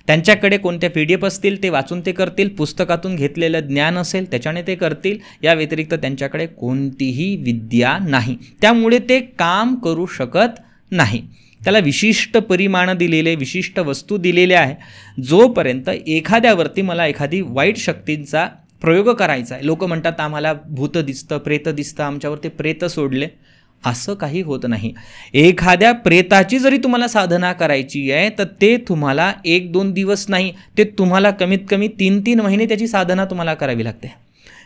त्यांच्याकडे कोणत्या PDF असतील ते वाचून ते करतील, पुस्तकातून घेतलेलं ज्ञान असेल त्याच्याने ते करतील. या व्यतिरिक्त त्यांच्याकडे कोणतीही विद्या नाही. त्यामुळे ते काम करू शकत नाही. त्याला विशिष्ट परिमाणं दिलेले, विशिष्ट वस्तू दिलेल्या आहे. जोपर्यंत एखाद्यावरती मला एखादी वाईट शक्तींचा प्रयोग करायचा आहे, लोक म्हणतात आम्हाला भूत दिसतं, प्रेत दिसतं, आमच्यावरती प्रेत सोडले, असं काही होत नाही. एखाद्या प्रेताची जरी तुम्हाला साधना करायची आहे तर ते तुम्हाला 1-2 दिवस नाही, ते तुम्हाला कमीत कमी 3-3 महिने त्याची साधना तुम्हाला करावी लागते.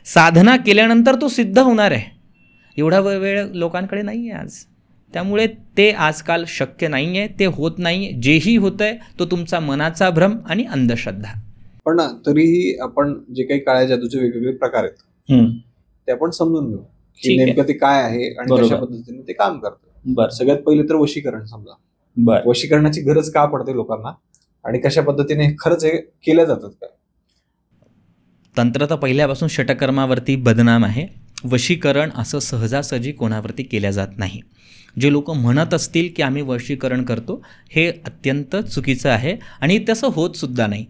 साधना केल्यानंतर तो सिद्ध होणार आहे. एवढा वेळ लोकांकडे नाही आहे आज. त्यामुळे ते आजकाल शक्य नाही आहे, ते होत नाही. जेही होतं आहे तो तुमचा मनाचा भ्रम आणि अंधश्रद्धा. पण तरीही आपण जे काही काळ्या जादूचे वेगवेगळे प्रकार आहेत ते आपण समजून घेऊ की ठीक आहे. नेमकं ते काय आहे आणि बरोबर. कशा पद्धतीने ते काम करतं. बर सगळ्यात पहिले तर वशीकरण समजा. बर वशीकरणाची गरज का पडते लोकांना आणि कशा पद्धतीने खरंच हे केल्या जातात का? तंत्र तर पहिल्यापासून षटकर्मावरती बदनाम आहे. वशीकरण असं सहजासहजी कोणावरती केल्या जात नाही. जे लोक म्हणत असतील की आम्ही वशीकरण करतो, हे अत्यंत चुकीचं आहे आणि तसं होतसुद्धा नाही.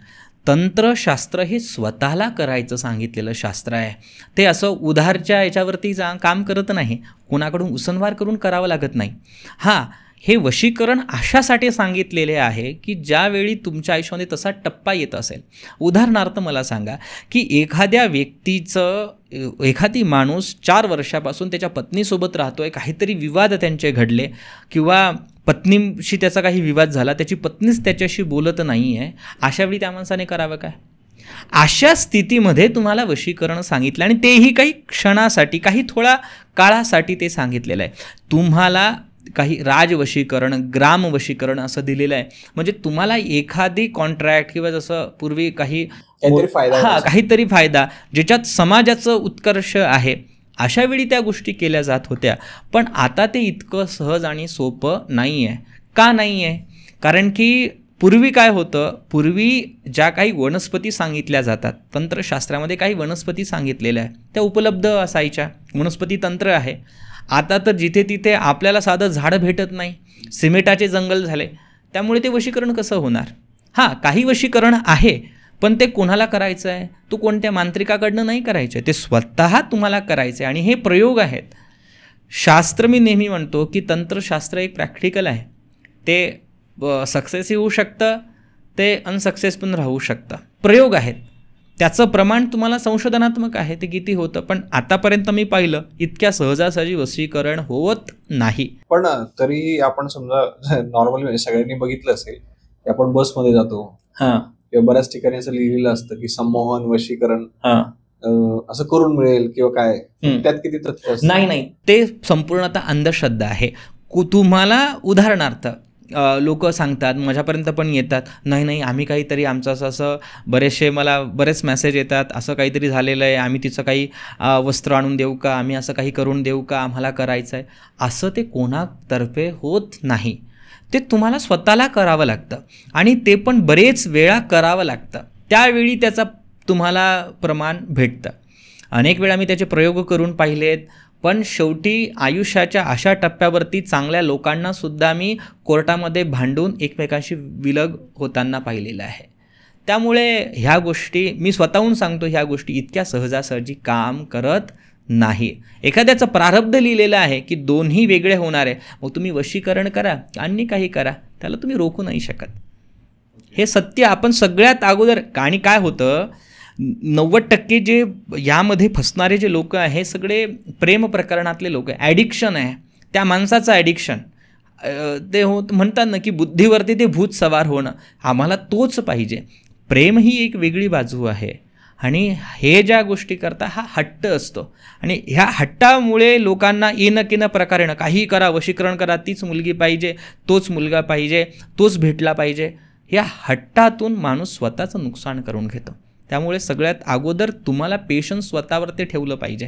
तंत्रशास्त्र हे स्वतःला करायचं सांगितलेलं शास्त्र आहे. ते असं उधारच्या याच्यावरती काम करत नाही, कोणाकडून उसनवार करून करावं लागत नाही. हां, हे वशीकरण अशासाठी सांगितलेले आहे की ज्यावेळी तुमच्या आयुष्यामध्ये तसा टप्पा येत असेल. उदाहरणार्थ मला सांगा की एखाद्या व्यक्तीचं एखादी माणूस 4 वर्षापासून त्याच्या पत्नीसोबत राहतोय, काहीतरी विवाद त्यांचे घडले किंवा पत्नीशी त्याचा काही विवाद झाला, त्याची पत्नीच त्याच्याशी बोलत नाही आहे. अशावेळी त्या माणसाने करावं काय? अशा स्थितीमध्ये तुम्हाला वशीकरण सांगितलं आणि तेही काही क्षणासाठी, काही थोड्या काळासाठी ते सांगितलेलं आहे. तुम्हाला काही राजवशीकरण, ग्रामवशीकरण असं दिलेलं आहे. म्हणजे तुम्हाला एखादी कॉन्ट्रॅक्ट किंवा जसं पूर्वी काहीतरी फायदा होत असेल. काहीतरी फायदा ज्याच्यात समाजाचं उत्कर्ष आहे, अशा वेळी त्या गोष्टी केल्या जात होत्या. पण आता ते इतकं सहज आणि सोपं नाही आहे. का नाही आहे? कारण की पूर्वी काय होतं, पूर्वी ज्या काही वनस्पती सांगितल्या जातात, तंत्रशास्त्रामध्ये काही वनस्पती सांगितलेल्या आहे, त्या उपलब्ध असायच्या. वनस्पती तंत्र आहे. आता तर जिथे तिथे आपल्याला साधं झाडं भेटत नाही, सिमेंटाचे जंगल झाले. त्यामुळे ते वशीकरण कसं होणार? हां, काही वशीकरण आहे, पण ते कोणाला करायचं आहे? तो कोणत्या मांत्रिकाकडनं नाही करायचं आहे, ते स्वतः तुम्हाला करायचं आहे. आणि हे प्रयोग आहेत. शास्त्र, मी नेहमी म्हणतो की तंत्रशास्त्र एक प्रॅक्टिकल आहे. ते सक्सेसही होऊ शकतं, ते अनसक्सेस पण राहू शकतं. प्रयोग आहेत, त्याचं प्रमाण तुम्हाला संशोधनात्मक आहे, ते किती होतं. पण आतापर्यंत मी पाहिलं इतक्या सहजासहजी वशीकरण होत नाही. पण तरी आपण समजा नॉर्मल सगळ्यांनी बघितलं असेल की आपण बसमध्ये जातो हां किंवा बऱ्याच ठिकाणी असं लिहिलेलं असतं की संमोहन, वशीकरण हां असं करून मिळेल किंवा काय, त्यात किती तथ्य असतं? नाही, ते संपूर्णतः अंधश्रद्धा आहे. तुम्हाला उदाहरणार्थ लोक सांगतात, माझ्यापर्यंत पण येतात, नाही आम्ही काहीतरी आमचं असं मला बरेच मेसेज येतात, असं काहीतरी झालेलं आहे, आम्ही तिचं काही वस्त्र आणून देऊ का, आम्ही असं काही करून देऊ का, आम्हाला करायचं आहे. असं ते कोणातर्फे होत नाही. ते तुम्हाला स्वतःला करावं लागतं आणि ते पण बरेच वेळा करावं लागतं. त्यावेळी त्याचा तुम्हाला प्रमाण भेटतं. अनेक वेळा मी त्याचे प्रयोग करून पाहिलेत. पण शेवटी आयुष्याच्या अशा टप्प्यावरती चांगल्या लोकांनासुद्धा मी कोर्टामध्ये भांडून एकमेकांशी विलग होताना पाहिलेलं आहे. त्यामुळे ह्या गोष्टी मी स्वतःहून सांगतो, ह्या गोष्टी इतक्या सहजासहजी काम करत नाही. एखाद्याचं प्रारब्ध लिहिलेलं आहे की दोन्ही वेगळे होणार आहे, मग तुम्ही वशीकरण करा आणि काही करा, त्याला तुम्ही रोखू नाही शकत. हे सत्य आपण सगळ्यात अगोदर. आणि काय होतं, 90% जे यामध्ये फसणारे जे लोक आहे, हे सगळे प्रेम प्रकरणातले लोक आहे. ॲडिक्शन आहे, त्या माणसाचं ॲडिक्शन. ते म्हणतात ना की बुद्धीवरती ते भूत सवार होणं, आम्हाला तोच पाहिजे. प्रेम ही एक वेगळी बाजू आहे आणि हे ज्या गोष्टी करता हा हट्ट असतो आणि ह्या हट्टामुळे लोकांना येणं प्रकारेनं काही करा, वशीकरण करा, तीच मुलगी पाहिजे, तोच मुलगा पाहिजे, तोच भेटला पाहिजे. या हट्टातून माणूस स्वतःचं नुकसान करून घेतो. त्यामुळे सगळ्यात अगोदर तुम्हाला पेशन्स स्वतःवरती ठेवलं पाहिजे.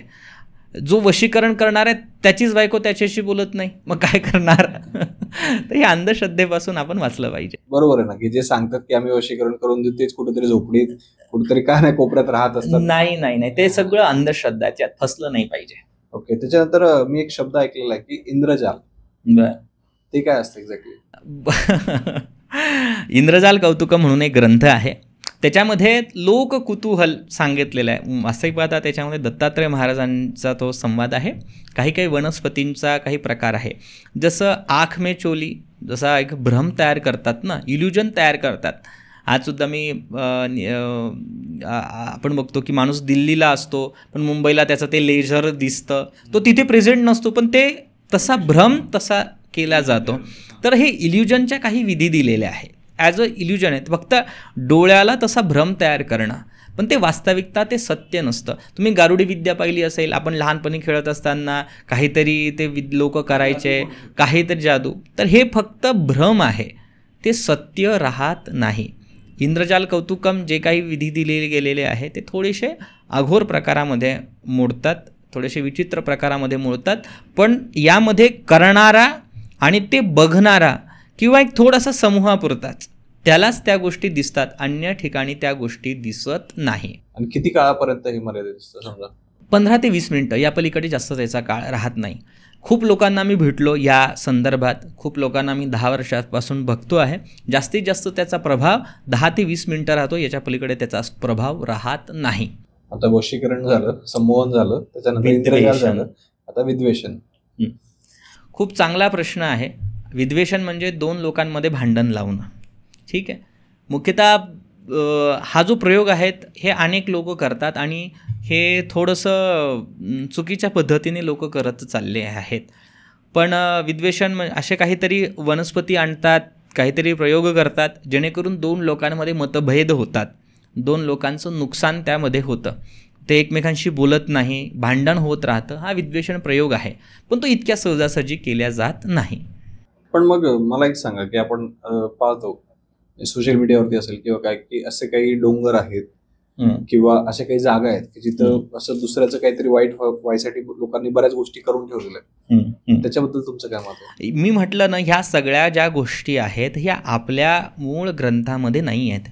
जो वशीकरण करणार आहे त्याचीच बायको त्याच्याशी बोलत नाही, मग काय करणार? तर या अंधश्रद्धेपासून आपण वाचलं पाहिजे. बरोबर आहे ना, की जे सांगतात की आम्ही वशीकरण करून देऊ तेच कुठेतरी झोपडीत, कुठेतरी काय नाही कोपऱ्यात राहत असतात. नाही, ते सगळं अंधश्रद्धा, त्यात फसलं नाही पाहिजे. ओके. त्याच्यानंतर मी एक शब्द ऐकलेला आहे की इंद्रजाल. बर. ते काय असतं एक्झॅक्टली? इंद्रजाल कौतुकम म्हणून एक ग्रंथ आहे. त्याच्यामध्ये लोककुतूहल सांगितलेलं आहे. वास्तविक पाहता त्याच्यामध्ये दत्तात्रय महाराजांचा तो संवाद आहे. काही वनस्पतींचा काही प्रकार आहे. जसं आँख में चोली, जसा एक भ्रम तयार करतात ना, इल्युजन तयार करतात. आजसुद्धा मी आपण बघतो की माणूस दिल्लीला असतो पण मुंबईला त्याचं ते लेझर दिसतं, तो तिथे प्रेझेंट नसतो, पण ते तसा भ्रम तसा केला जातो. तर हे इल्युजनच्या काही विधी दिलेल्या आहे. ॲज अ इल्युजन आहे, फक्त डोळ्याला तसा भ्रम तयार करणं, पण ते वास्तविकता, ते सत्य नसतं. तुम्ही गारुडी विद्या पाहिली असेल, आपण लहानपणी खेळत असताना काहीतरी ते लोक करायचे, काहीतरी जादू. तर हे फक्त भ्रम आहे, ते सत्य राहत नाही. इंद्रजाल कौतुकम जे काही विधी दिले गेलेले आहे ते थोडेसे अघोर प्रकारामध्ये मोडतात, थोडेसे विचित्र प्रकारामध्ये मोडतात. पण यामध्ये करणारा आणि ते बघणारा किंवा एक थोडासा समूहापुरताच त्यालाच त्या गोष्टी दिसतात, अन्य ठिकाणी त्या गोष्टी दिसत नाही. आणि किती काळापर्यंत ही मर्यादित असतं? समजा 15 ते 20 मिनटं, या पलीकडे जास्त त्याचा काळ राहत नाही. खूप लोकांना मी भेटलो या संदर्भात, खूप लोकांना मी 10 वर्षापासून बघतो आहे. जास्तीत जास्त त्याचा प्रभाव 10 ते 20 मिनटं राहतो, याच्या पलीकडे त्याचा प्रभाव राहत नाही. आता वशीकरण झालं, संमोहन झालं, त्याच्यानंतर इंद्रजाल झालं, आता विद्वेषण. खूप चांगला प्रश्न आहे. विद्वेषण म्हणजे 2 लोकांमध्ये भांडण लावणं. ठीक आहे. मुख्यतः हा जो प्रयोग आहेत हे अनेक लोक करतात आणि हे थोडंसं चुकीच्या पद्धतीने लोक करत चालले आहेत. पण विद्वेषण असे काहीतरी वनस्पती आणतात, काहीतरी प्रयोग करतात जेणेकरून 2 लोकांमध्ये मतभेद होतात, 2 लोकांचं नुकसान त्यामध्ये होतं, ते एकमेकांशी बोलत नाही, भांडण होत राहतं. हा विद्वेषण प्रयोग आहे, पण तो इतक्या सहजासहजी केल्या जात नाही. पण मग मला एक सांगा की आपण पाहतो सोशल मीडियावरती असेल किंवा काय की असे काही डोंगर आहेत किंवा अशा काही जागा आहेत की जिथं असं दुसऱ्याचं काहीतरी वाईट व्हायसाठी लोकांनी बऱ्याच गोष्टी करून ठेवलेल्या आहेत. त्याच्याबद्दल तुमचं काय मत आहे? मी म्हटलं ना, ह्या सगळ्या ज्या गोष्टी आहेत ह्या आपल्या मूळ ग्रंथामध्ये नाही आहेत.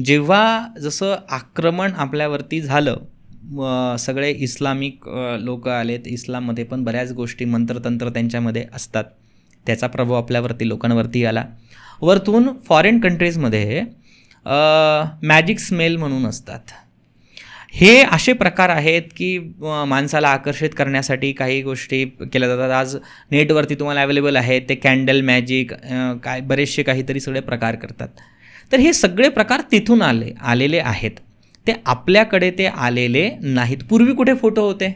जेव्हा जसं आक्रमण आपल्यावरती झालं, सगळे इस्लामिक लोक आलेत, इस्लाममध्ये पण बऱ्याच गोष्टी मंत्रतंत्र त्यांच्यामध्ये असतात, त्याचा प्रभाव आपल्यावरती लोकांवरती आला. वरतून फॉरेन कंट्रीजमध्ये मॅजिक स्मेल म्हणून असतात. हे असे प्रकार आहेत की माणसाला आकर्षित करण्यासाठी काही गोष्टी केल्या जातात. आज नेटवरती तुम्हाला अवेलेबल आहेत ते कॅन्डल मॅजिक, काय बरेचसे काहीतरी सगळे प्रकार करतात. तर हे सगळे प्रकार तिथून आलेले आहेत, ते आपल्याकडे ते आलेले नाहीत. पूर्वी कुठे फोटो होते?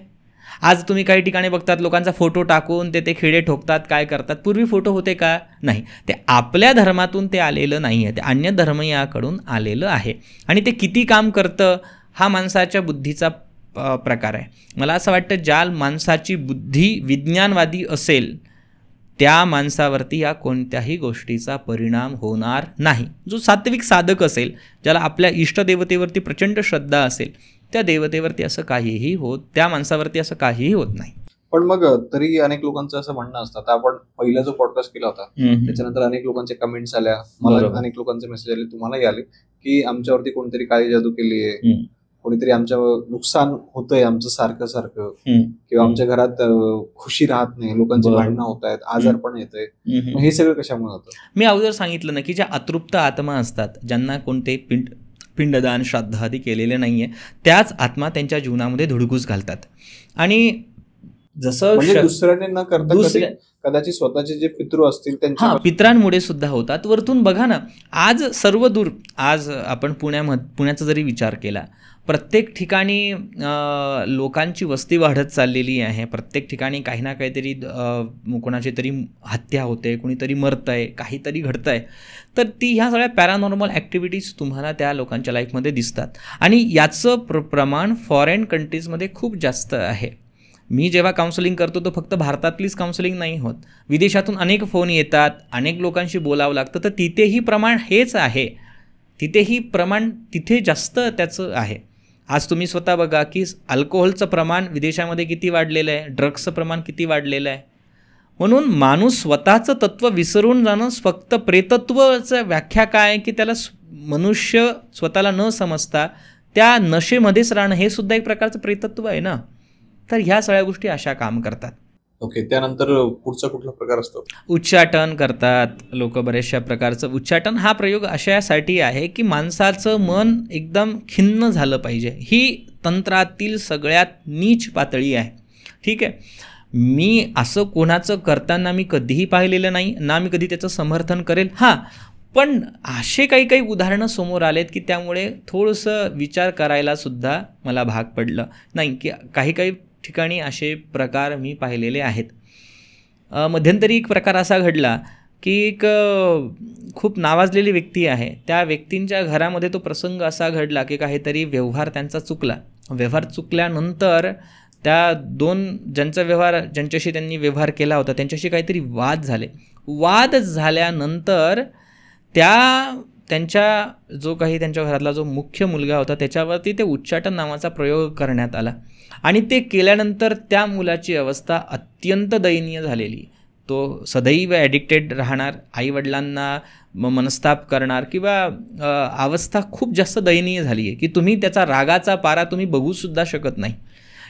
आज तुम्ही काही ठिकाणी बघतात लोकांचा फोटो टाकून ते खिळे ठोकतात, काय करतात. पूर्वी फोटो होते का? नाही. ते आपल्या धर्मातून ते आलेलं नाही आहे, ते अन्य धर्मीयाकडून आलेलं आहे. आणि ते किती काम करतं हा माणसाच्या बुद्धीचा प्रकार आहे. मला असं वाटतं ज्या माणसाची बुद्धी विज्ञानवादी असेल त्या माणसावरती या कोणत्याही गोष्टीचा परिणाम होणार नाही. जो सात्विक साधक असेल, ज्याला आपल्या इष्टदेवतेवरती प्रचंड श्रद्धा असेल, त्या देवतेवरती असं काहीही त्या माणसावरती असं काहीही होत नाही. पण मग तरी अनेक लोकांचं असं म्हणणं असतं. आता आपण पहिला जो पॉडकास्ट केला होता त्याच्यानंतर अनेक लोकांचे कमेंट्स आल्या, मला अनेक लोकांचे मेसेज आले, तुम्हालाही आले की आमच्यावरती कोणतरी काळी जादू केली आहे, कोणीतरी आमच्या नुकसान होतंय आमचं सारखं सारखं, किंवा आमच्या घरात खुशी राहत नाही, लोकांची भांडणं होत आहेत, आजार पण येतंय. हे सगळं कशामुळे होतं? मी अगोदर सांगितलं ना की ज्या अतृप्त आत्मा असतात, ज्यांना कोणते पिंडदान श्राद्धादी केलेले नाहीये, त्याच आत्मा त्यांच्या जीवनामध्ये धुडगूस घालतात. आणि जसं दुसऱ्याने न करता कदाचित स्वतःचे जे पितृ असतील त्यांच्या पित्रांमुळे सुद्धा होतात. वरतून बघा ना, आज सर्व दूर, आज आपण पुण्याचा जरी विचार केला, प्रत्येक ठिकाणी लोकांची वस्ती वाढत चाललेली आहे. प्रत्येक ठिकाणी काही ना काहीतरी कोणाची तरी हत्या होते, कोणीतरी मरतंय, काहीतरी घडतंय. तर ह्या सगळ्या पॅरानॉर्मल ॲक्टिव्हिटीज तुम्हाला त्या लोकांच्या लाईफमध्ये दिसतात. आणि याचं प्रमाण फॉरेन कंट्रीजमध्ये खूप जास्त आहे. मी जेव्हा काउन्सिलिंग करतो तो फक्त भारतातलीच काउन्सिलिंग नाही होत, विदेशातून अनेक फोन येतात, अनेक लोकांशी बोलावं लागतं. तर तिथेही प्रमाण हेच आहे, तिथेही प्रमाण तिथे जास्त त्याचं आहे. आज तुम्ही स्वतः बघा की अल्कोहोलचं प्रमाण विदेशामध्ये किती वाढलेलं आहे, ड्रग्सचं प्रमाण किती वाढलेलं आहे. म्हणून माणूस स्वतःचं तत्त्व विसरून जाणं, फक्त प्रेतत्वाचं व्याख्या काय की त्याला मनुष्य स्वतःला न समजता त्या नशेमध्येच राहणं, हे सुद्धा एक प्रकारचं प्रेतत्व आहे ना. तर ह्या सगळ्या गोष्टी अशा काम करतात. ओके. त्यानंतर पुढचा कुठला प्रकार असतो? उच्चाटन करतात लोक, बऱ्याचशा प्रकारचं उच्चाटन. हा प्रयोग अशासाठी आहे की माणसाचं मन एकदम खिन्न झालं पाहिजे. ही तंत्रातील सगळ्यात नीच पातळी आहे. ठीक आहे. मी असं कोणाचं करताना मी कधीही पाहिलेलं नाही ना, मी कधी त्याचं समर्थन करेल. हां, पण असे काही उदाहरणं समोर आलेत की त्यामुळे थोडंसं विचार करायला सुद्धा मला भाग पडलं. नाही की काही ठिकाणी असे प्रकार मी पाहिलेले आहेत. मध्यंतरी एक प्रकार असा घडला की एक खूप नावाजलेली व्यक्ती आहे, त्या व्यक्तींच्या घरामध्ये तो प्रसंग असा घडला की काहीतरी व्यवहार त्यांचा चुकला. व्यवहार चुकल्यानंतर त्या 2 ज्यांच्याशी त्यांनी व्यवहार केला होता त्यांच्याशी काहीतरी वाद झाले. वाद झाल्यानंतर त्यांच्या जो काही त्यांच्या घरातला जो मुख्य मुलगा होता त्याच्यावरती ते उच्चाटन नावाचा प्रयोग करण्यात आला आणि ते केल्यानंतर त्या मुलाची अवस्था अत्यंत दयनीय झालेली. तो सदैव ॲडिक्टेड राहणार, आईवडिलांना मनस्ताप करणार किंवा अवस्था खूप जास्त दयनीय झाली आहे की तुम्ही त्याचा रागाचा पारा तुम्ही बघूसुद्धा शकत नाही.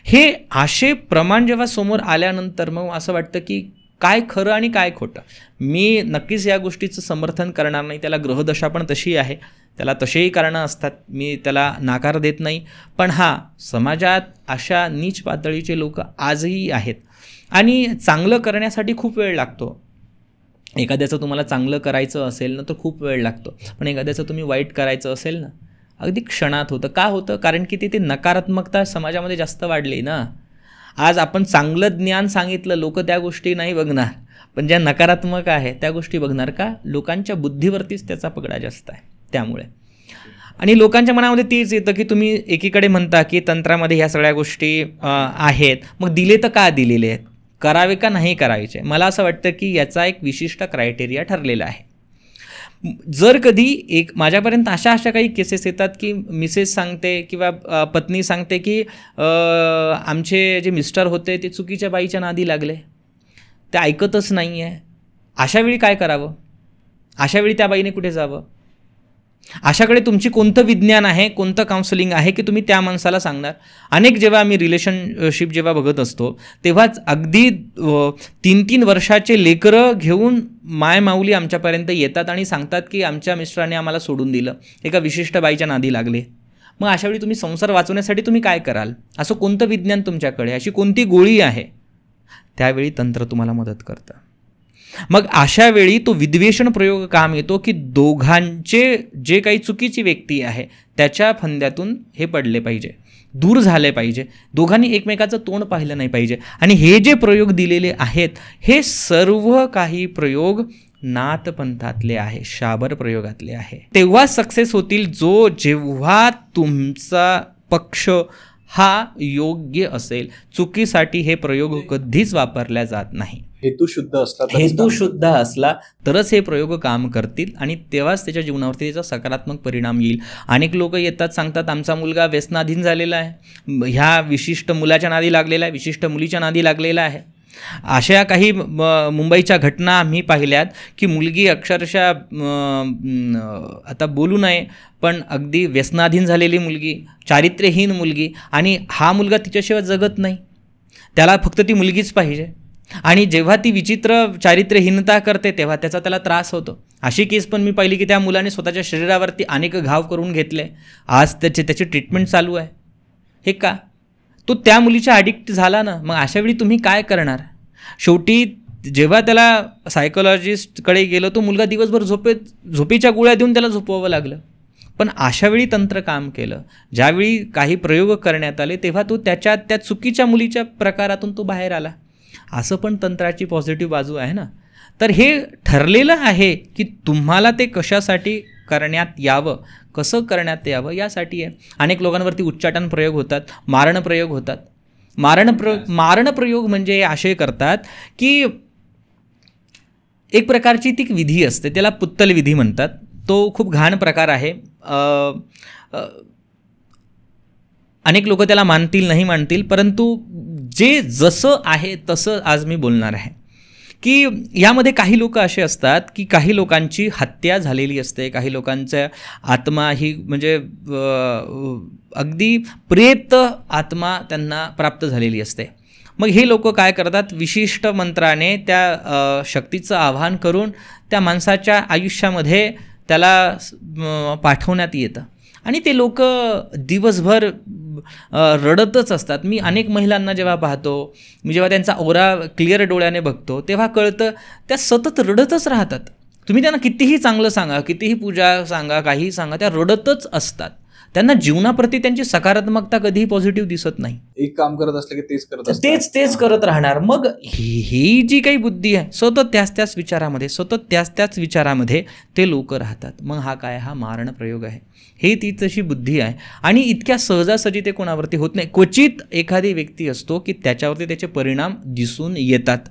हे असे प्रमाण जेव्हा समोर आल्यानंतर मग असं वाटतं की काय खरं आणि काय खोटं. मी नक्कीच या गोष्टीचं समर्थन करणार नाही, त्याला ग्रहदशा पण तशी आहे, त्याला तसेही कारणं असतात, मी त्याला नाकार देत नाही. पण हां, समाजात अशा नीच पातळीचे लोक आजही आहेत आणि चांगलं करण्यासाठी खूप वेळ लागतो. एखाद्याचं तुम्हाला चांगलं करायचं असेल ना तर खूप वेळ लागतो, पण एखाद्याचं तुम्ही वाईट करायचं असेल ना अगदी क्षणात होतं. का होतं? कारण की तिथे नकारात्मकता समाजामध्ये जास्त वाढली ना. आज आपण चांगलं ज्ञान सांगितलं, लोक त्या गोष्टी नाही बघणार, पण ज्या नकारात्मक आहे त्या गोष्टी बघणार. का? लोकांच्या बुद्धीवरतीच त्याचा पगडा जास्त आहे. त्यामुळे आणि लोकांच्या मनामध्ये तेच येतं की तुम्ही एकीकडे म्हणता की तंत्रामध्ये ह्या सगळ्या गोष्टी आहेत, मग दिले तर का दिलेले आहेत, करावे का नाही करायचे. मला असं वाटतं की याचा एक विशिष्ट क्रायटेरिया ठरलेला आहे. जर कधी माझ्यापर्यंत अशा काही केसेस येतात की मिसेस सांगते किंवा पत्नी सांगते की आमचे जे मिस्टर होते ते चुकीच्या बाईच्या नादी लागले, ते ऐकतच नाही आहे. अशावेळी काय करावं? अशावेळी त्या बाईने कुठे जावं? अशाकडे तुमची कोणतं विज्ञान आहे, कोणतं काउन्सिलिंग आहे की तुम्ही त्या माणसाला सांगणार? अनेक जेव्हा आम्ही रिलेशनशिप जेव्हा बघत असतो तेव्हाच अगदी 3-3 वर्षाचे लेकरं घेऊन मायमाऊली आमच्यापर्यंत येतात आणि सांगतात की आमच्या मिस्टरांनी आम्हाला सोडून दिलं, एका विशिष्ट बाईच्या नादी लागले. मग अशावेळी तुम्ही संसार वाचवण्यासाठी तुम्ही काय कराल? असं कोणतं विज्ञान तुमच्याकडे, अशी कोणती गोळी आहे? त्यावेळी तंत्र तुम्हाला मदत करतं. मग अशा वेळी तो विद्वेषण प्रयोग काम येतो की दोघांचे जे काही चुकीची व्यक्ती आहे त्याच्या फंद्यातून हे पडले पाहिजे, दूर झाले पाहिजे, दोघांनी एकमेकाचं तोंड पाहिलं नाही पाहिजे. आणि हे जे प्रयोग दिलेले आहेत हे सर्व काही प्रयोग नाथपंथातले आहे, शाबर प्रयोगातले आहे. तेव्हा सक्सेस होतील जेव्हा तुमचा पक्ष हा योग्य असेल. चुकीसाठी हे प्रयोग कधीच वापरल्या जात नाही. हेतू शुद्ध असला तरच हे प्रयोग काम करतील आणि तेव्हाच त्याच्या जीवनावरती त्याचा सकारात्मक परिणाम येईल. अनेक लोक येतात, सांगतात आमचा मुलगा व्यसनाधीन झालेला आहे, ह्या विशिष्ट मुलाच्या नादी लागलेला आहे, विशिष्ट मुलीच्या नादी लागलेला आहे. अशा काही मुंबईच्या घटना आम्ही पाहिल्यात की मुलगी अक्षरशः आता बोलू नये पण अगदी व्यसनाधीन झालेली मुलगी, चारित्र्यहीन मुलगी, आणि हा मुलगा तिच्याशिवाय जगत नाही, त्याला फक्त ती मुलगीच पाहिजे. आणि जेव्हा ती विचित्र चारित्र्यहीनता करते तेव्हा त्याला त्रास होतो. अशी केस पण मी पाहिली की त्या मुलाने स्वतःच्या शरीरावरती अनेक घाव करून घेतले, आज त्याची ट्रीटमेंट चालू आहे. हे का? तो त्या मुलीच्या ॲडिक्ट झाला ना. मग अशावेळी तुम्ही काय करणार? शेवटी जेव्हा त्याला सायकोलॉजिस्टकडे गेलो तो मुलगा दिवसभर झोपेच्या गोळ्या देऊन त्याला झोपवावं लागलं. पण अशावेळी तंत्र काम केलं. ज्यावेळी काही प्रयोग करण्यात आले तेव्हा तो त्या चुकीच्या मुलीच्या प्रकारातून तो बाहेर आला. असं पण तंत्राची पॉझिटिव्ह बाजू आहे ना. तर हे ठरलेलं आहे की तुम्हाला ते कशासाठी करण्यात यावं, कसं करण्यात यावं यासाठी आहे. अनेक लोकांवरती उच्चाटन प्रयोग होतात, मारण प्रयोग होतात. मारण प्रयोग म्हणजे असे करतात की एक प्रकारची ती विधी असते, त्याला पुत्तल विधी म्हणतात. तो खूप घाण प्रकार आहे. अनेक लोक त्याला मानतील नाही मानतील, परंतु जे जसं आहे तसं आज मी बोलणार आहे. की यामध्ये काही लोक असे असतात की काही लोकांची हत्या झालेली असते, काही लोकांचा आत्मा ही म्हणजे अगदी प्रेत आत्मा त्यांना प्राप्त झालेली असते. मग हे लोक काय करतात, विशिष्ट मंत्राने त्या शक्तीचं आवाहन करून त्या माणसाच्या आयुष्यामध्ये त्याला पाठवण्यात येतं आणि ते लोक दिवसभर रडतच असतात. मी अनेक महिलांना जेव्हा पाहतो, मी जेव्हा त्यांचा ओरा क्लिअर डोळ्याने बघतो तेव्हा कळतं त्या सतत रडतच राहतात. तुम्ही त्यांना कितीही चांगलं सांगा, कितीही पूजा सांगा, काहीही सांगा, त्या रडतच असतात. त्यांना जीवनाप्रती त्यांची सकारात्मकता कधीही पॉझिटिव्ह दिसत नाही. एक काम करत असलं की तेच करत राहणार. मग ही जी काही बुद्धी आहे सतत त्याच विचारामध्ये ते लोक राहतात. मग हा मारण प्रयोग आहे. हे ती तशी बुद्धी आहे आणि इतक्या सहजासहजी ते कोणावरती होत नाही. क्वचित एखादी व्यक्ती असतो की त्याच्यावरती त्याचे परिणाम दिसून येतात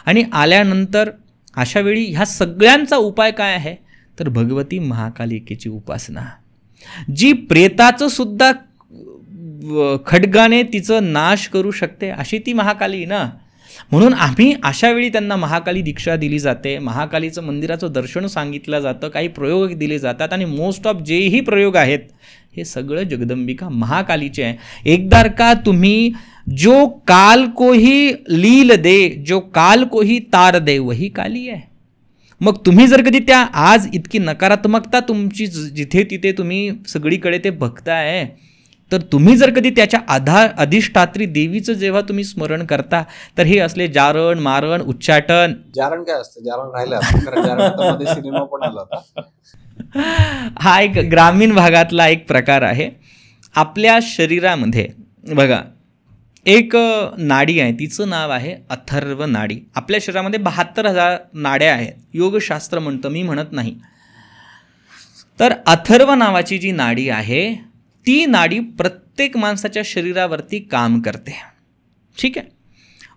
आणि आल्यानंतर अशा वेळी ह्या सगळ्यांचा उपाय काय आहे तर भगवती महाकालिकेची उपासना, जी प्रेताचं सुद्धा खड्गाने तिचं नाश करू शकते अशी ती महाकाली ना. म्हणून आम्ही अशा वेळी त्यांना महाकाली दीक्षा दिली जाते, महाकालीचं मंदिराचं दर्शन सांगितलं जातं, काही प्रयोग दिले जातात आणि मोस्ट ऑफ जेही प्रयोग आहेत हे सगळं जगदंबिका महाकालीचे आहे. एकदार का तुम्ही जो काल को ही लील दे, जो काल को ही तार दे, वही काली आहे. मग तुम्ही जर कधी त्या आज इतकी नकारात्मकता तुमची जिथे तिथे तुम्ही सगळीकडे ते बघताय, तर तुम्ही जर कधी त्याच्या अधिष्ठात्री देवीचं जेव्हा तुम्ही स्मरण करता, तर हे असले जारण मारण उच्चाटन. जारण काय असतं? जारण राहिलं सिनेमा पण आला होता. हा एक ग्रामीण भागातला एक प्रकार आहे. आपल्या शरीरामध्ये बघा एक नाडी आहे, तिचं नाव आहे अथर्व नाडी. आपल्या शरीरामध्ये 72,000 नाड्या आहेत, योगशास्त्र म्हणतं, मी म्हणत नाही. तर अथर्व नावाची जी नाडी आहे ती नाडी प्रत्येक माणसाच्या शरीरावरती काम करते. ठीक आहे.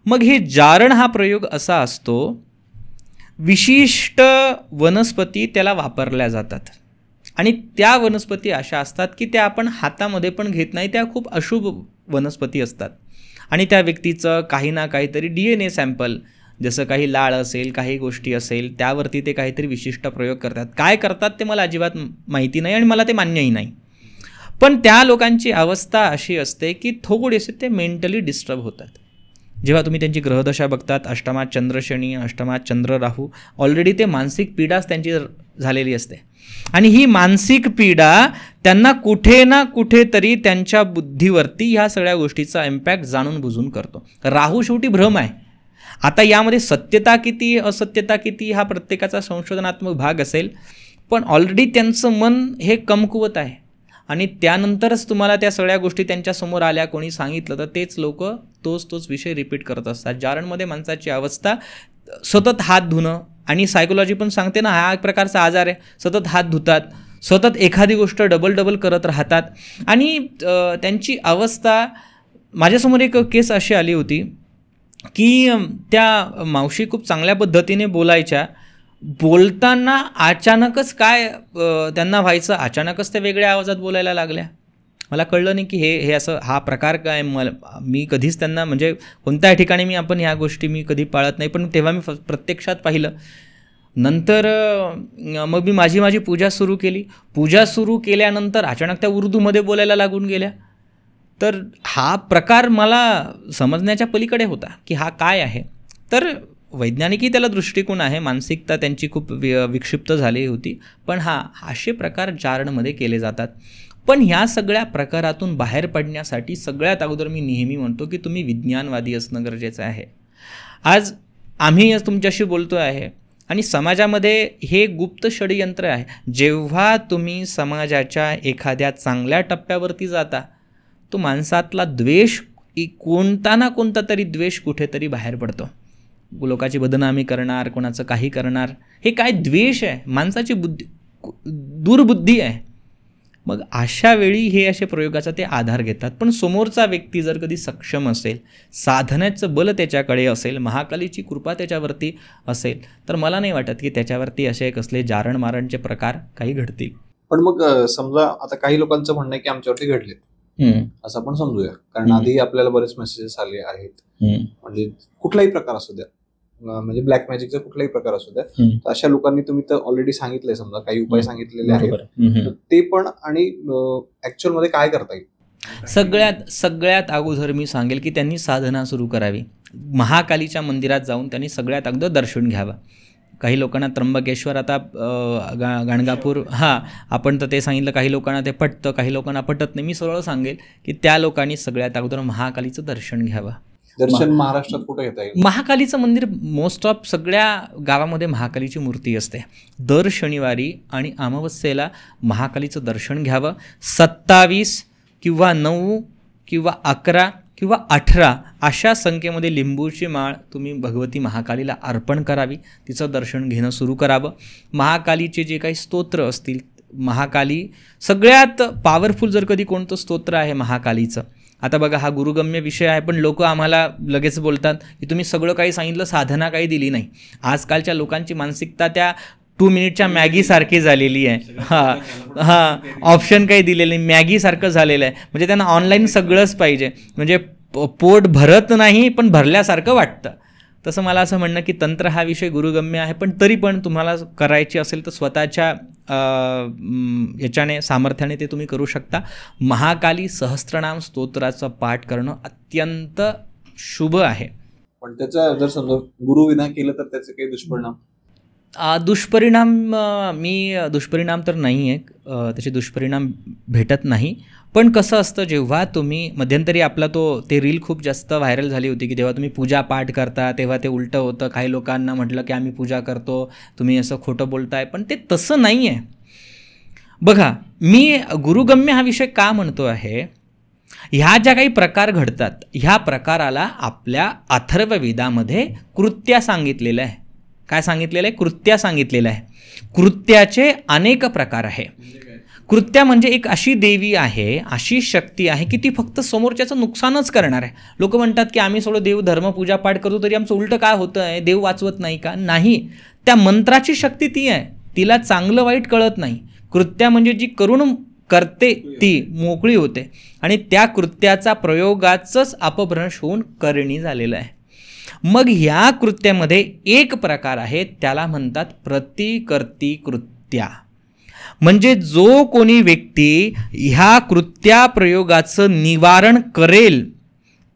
मग हे जारण हा प्रयोग असा असतो, विशिष्ट वनस्पती त्याला वापरल्या जातात आणि त्या वनस्पती अशा असतात की त्या आपण हातामध्ये पण घेत नाही, त्या खूप अशुभ वनस्पती असतात आणि त्या व्यक्तीचं काही ना काहीतरी DNA सॅम्पल, जसं काही लाळ असेल, काही गोष्टी असेल, त्यावरती ते काहीतरी विशिष्ट प्रयोग करतात. काय करतात ते मला अजिबात माहिती नाही आणि मला ते मान्यही नाही. पण त्या लोकांची अवस्था अशी असते की थोडेसे ते मेंटली डिस्टर्ब होतात. जेव्हा तुम्ही त्यांची ग्रहदशा बघतात, अष्टमात चंद्र शनी, अष्टमात चंद्र राहू, ऑलरेडी ते मानसिक पीडाच त्यांची झालेली असते आणि ही मानसिक पीडा त्यांना कुठे ना कुठेतरी त्यांच्या बुद्धीवरती ह्या सगळ्या गोष्टीचा इम्पॅक्ट जाणून बुजून करतो. राहू शेवटी भ्रम आहे. आता यामध्ये सत्यता किती असत्यता किती हा प्रत्येकाचा संशोधनात्मक भाग असेल, पण ऑलरेडी त्यांचं मन हे कमकुवत आहे आणि त्यानंतरच तुम्हाला त्या सगळ्या गोष्टी त्यांच्यासमोर आल्या, कोणी सांगितलं, तर तेच लोक तोच विषय रिपीट करत असतात. जारणमध्ये माणसाची अवस्था सतत हात धुणं, आणि सायकोलॉजी पण सांगते ना हा एक प्रकारचा आजार आहे. सतत हात धुतात, सतत एखादी गोष्ट डबल करत राहतात आणि त्यांची अवस्था. माझ्यासमोर एक केस अशी आली होती की त्या मावशी खूप चांगल्या पद्धतीने बोलायच्या, बोलताना अचानकच काय त्यांना व्हायचं, अचानकच त्या वेगळ्या आवाजात बोलायला लागल्या. मला कळलं नाही की हे असं हा प्रकार काय. मी कधीच त्यांना म्हणजे कोणत्या ठिकाणी आपण ह्या गोष्टी मी कधी पाळत नाही, पण तेव्हा मी प्रत्यक्षात पाहिलं. नंतर मग मी माझी पूजा सुरू केली. पूजा सुरू केल्यानंतर अचानक त्या उर्दूमध्ये बोलायला लागून गेल्या. तर हा प्रकार मला समजण्याच्या पलीकडे होता की हा काय आहे. तर वैज्ञानिकही त्याला दृष्टिकोन आहे, मानसिकता त्यांची खूप विक्षिप्त झाली होती. पण असे प्रकार जारणमध्ये केले जातात. पण ह्या सगळ्या प्रकारातून बाहेर पडण्यासाठी सगळ्यात अगोदर मी नेहमी म्हणतो की तुम्ही विज्ञानवादी असणं गरजेचं आहे. आज आम्ही तुमच्याशी बोलतो आहे आणि समाजामध्ये हे गुप्त षडयंत्र आहे. जेव्हा तुम्ही समाजाच्या एखाद्या चांगल्या टप्प्यावरती जाता, तो माणसातला द्वेष, कोणता ना कोणता तरी द्वेष कुठेतरी बाहेर पडतो. लोकांची बदनामी करणार, कोणाचं काही करणार, हे काय द्वेष आहे, माणसाची दुर्बुद्धी आहे. मग अशा वेळी हे असे प्रयोगाचा ते आधार घेतात. पण समोरचा व्यक्ती जर कधी सक्षम असेल, साधण्याचं बल त्याच्याकडे असेल, महाकालीची कृपा त्याच्यावरती असेल, तर मला नाही वाटत की त्याच्यावरती असे कसले जारण मारणचे प्रकार काही घडतील. पण मग समजा आता काही लोकांचं म्हणणं आहे की आमच्यावरती घडले असं आपण समजूया, कारण आधी आपल्याला बरेच मेसेजेस आले आहेत. म्हणजे कुठलाही प्रकार असू द्या, म्हणजे ब्लॅक मॅजिकचा कुठलाही प्रकार असू द्या, तर अशा लोकांनी तुम्ही तर ऑलरेडी सांगितलंय, समजा काही उपाय सांगितलेले आहेत, ते पण आणि ऍक्च्युअल मध्ये काय करता येईल. सगळ्यात अगोदर मी सांगेल की त्यांनी साधना सुरू करावी. महाकालीच्या मंदिरात जाऊन त्यांनी सगळ्यात अगोदर दर्शन घ्यावं. काही लोकांना त्र्यंबकेश्वर, आता गाणगापूर, आपण तर ते सांगितलं, काही लोकांना ते पटतं, काही लोकांना पटत नाही. मी सरळ सांगेल की त्या लोकांनी सगळ्यात अगोदर महाकालीचं दर्शन घ्यावं. दर्शन महाराष्ट्रात कुठे घेता येईल? महाकालीचं मंदिर मोस्ट ऑफ सगळ्या गावामध्ये महाकालीची मूर्ती असते. दर शनिवारी आणि अमावस्येला महाकालीचं दर्शन घ्यावं. 27 किंवा 9 किंवा 11 किंवा 18 अशा संख्येमध्ये लिंबूची माळ तुम्ही भगवती महाकालीला अर्पण करावी. तिचं दर्शन घेणं सुरू करावं. महाकालीचे जे काही स्तोत्र असतील, महाकाली सगळ्यात पॉवरफुल जर कधी कोणतं स्तोत्र आहे महाकालीचं. आता बघा, हा गुरुगम्य विषय आहे, पण लोक आम्हाला लगेच बोलतात की तुम्ही सगळं काही सांगितलं, साधना काही दिली नाही. आजकालच्या लोकांची मानसिकता त्या 2 मिनिटच्या मॅगीसारखी झालेली आहे. हां ऑप्शन काही दिलेलं नाही, मॅगीसारखं झालेलं आहे. म्हणजे त्यांना ऑनलाईन सगळंच पाहिजे, म्हणजे पोट भरत नाही पण भरल्यासारखं वाटतं. तसं मला असं म्हणणं की तंत्र हा विषय गुरुगम्य आहे, पण तरी पण तुम्हाला करायची असेल तर स्वतःच्या याच्याने सामर्थ्याने ते तुम्ही करू शकता. महाकाली सहस्त्रनाम स्तोत्राचा पाठ करणं अत्यंत शुभ आहे. पण त्याचा जर समजा गुरु विना केलं तर त्याचे काही दुष्परिणाम? दुष्परिणाम तर नाही आहे, त्याचे दुष्परिणाम भेटत नाही. पण कसं असतं, जेव्हा तुम्ही मध्यंतरी आपला ते रील खूप जास्त व्हायरल झाली होती की तेव्हा तुम्ही पूजा पाठ करता तेव्हा ते उलटं होतं. काही लोकांना म्हटलं की आम्ही पूजा करतो, तुम्ही असं खोटं बोलताय, पण ते तसं नाही आहे. बघा, मी गुरुगम्य हा विषय का म्हणतो आहे, ह्या ज्या काही प्रकार घडतात ह्या प्रकाराला आपल्या अथर्ववेदामध्ये कृत्या सांगितलेलं आहे. काय सांगितलेलं आहे? कृत्या सांगितलेलं आहे. कृत्याचे अनेक प्रकार आहे. कृत्या म्हणजे एक अशी देवी आहे, अशी शक्ती आहे की ती फक्त समोरच्याचं नुकसानच करणार आहे. लोक म्हणतात की आम्ही सगळं देव धर्म पूजा पाठ करतो तरी आमचं उलटं काय होतं आहे, देव वाचवत नाही का? नाही, त्या मंत्राची शक्ती ती आहे, तिला चांगलं वाईट कळत नाही. कृत्या म्हणजे जी करून करते ती मोकळी होते आणि त्या कृत्याचा प्रयोगाचंच अपभ्रंश होऊन करणी झालेलं आहे. मग ह्या कृत्यामध्ये एक प्रकार आहे, त्याला म्हणतात प्रतिकर्ती कृत्या. म्हणजे जो कोणी व्यक्ती ह्या कृत्या प्रयोगाचं निवारण करेल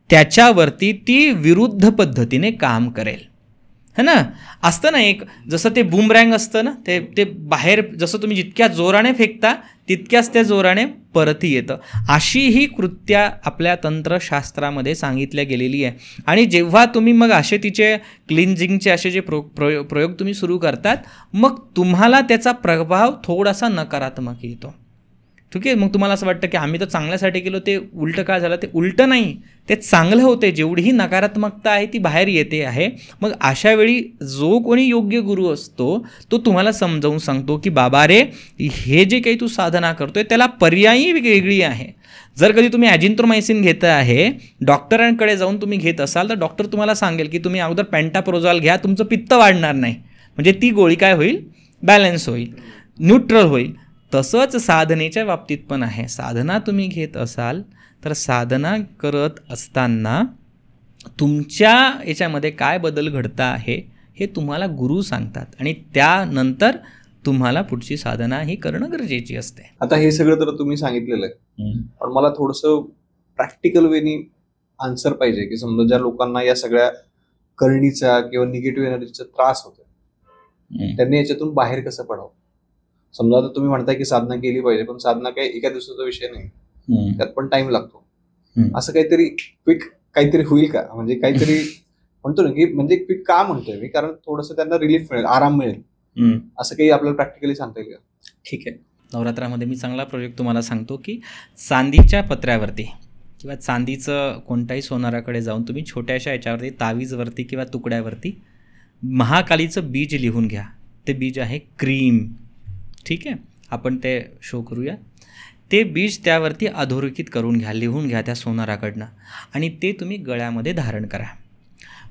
त्याच्यावरती ती विरुद्ध पद्धतीने काम करेल. है ना, असतं ना एक, जसं ते बूमरँग असतं ना, ते बाहेर जसं तुम्ही जितक्या जोराने फेकता तितक्याच त्या जोराने परतही येतं. अशी ही कृत्या आपल्या तंत्रशास्त्रामध्ये सांगितल्या गेलेली आहे. आणि जेव्हा तुम्ही मग असे तिचे क्लिन्झिंगचे असे जे प्रयोग तुम्ही सुरू करतात, मग तुम्हाला त्याचा प्रभाव थोडासा नकारात्मक येतो. ठीक आहे, मग तुम्हाला असं वाटतं की आम्ही तर चांगल्यासाठी केलो, ते उलटं काय झालं? ते उलटं नाही, ते चांगलं होते. जेवढी नकारात्मकता आहे ती बाहेर येते आहे. मग अशा वेळी जो कोणी योग्य गुरु असतो तो तुम्हाला समजावून सांगतो की बाबा रे, हे जे काही तू साधना करतोय त्याला पर्यायी वेगळी आहे. जर कधी तुम्ही ॲजिंथ्रोमायसिन घेत आहे, डॉक्टरांकडे जाऊन तुम्ही घेत असाल तर डॉक्टर तुम्हाला सांगेल की तुम्ही अगोदर पेंटाप्रोझॉल घ्या, तुमचं पित्त वाढणार नाही. म्हणजे ती गोळी काय होईल? बॅलन्स होईल, न्यूट्रल होईल. तसंच साधनेच्या बाबतीत पण आहे. साधना तुम्ही घेत असाल तर साधना करत असताना तुमच्या याच्यामध्ये काय बदल घडता आहे हे तुम्हाला गुरु सांगतात आणि त्यानंतर तुम्हाला पुढची साधना ही करणं गरजेची असते. आता हे सगळं तर तुम्ही सांगितलेलं आहे, पण मला थोडंसं प्रॅक्टिकल वेनी आन्सर पाहिजे की समजा ज्या लोकांना या सगळ्या करणीचा किंवा निगेटिव्ह एनर्जीचा त्रास होतो त्यांनी याच्यातून बाहेर कसं पडावं. समजा आता तुम्ही म्हणताय की साधना केली पाहिजे, पण साधना काही एका दिवसाचा विषय नाही, त्यात पण टाइम लागतो. असं काहीतरी क्विक काहीतरी होईल का? म्हणजे काहीतरी म्हणतो ना की, म्हणजे क्विक का म्हणतोय मी, कारण थोडंसं त्यांना रिलीफ मिळेल, आराम मिळेल, असं काही आपल्याला प्रॅक्टिकली सांगता येईल का? ठीक आहे, नवरात्रामध्ये मी चांगला प्रयोग तुम्हाला सांगतो की चांदीच्या पत्र्यावरती किंवा चांदीचं कोणत्याही सोनाराकडे जाऊन तुम्ही छोट्याशा याच्यावरती तावीजवरती किंवा तुकड्यावरती महाकालीचं बीज लिहून घ्या. ते बीज आहे क्रीम. ठीक आहे, आपण ते शो करूया. ते बीज त्यावरती अधोरेखित करून घ्या, लिहून घ्या त्या सोनाराकडनं आणि ते तुम्ही गळ्यामध्ये धारण करा.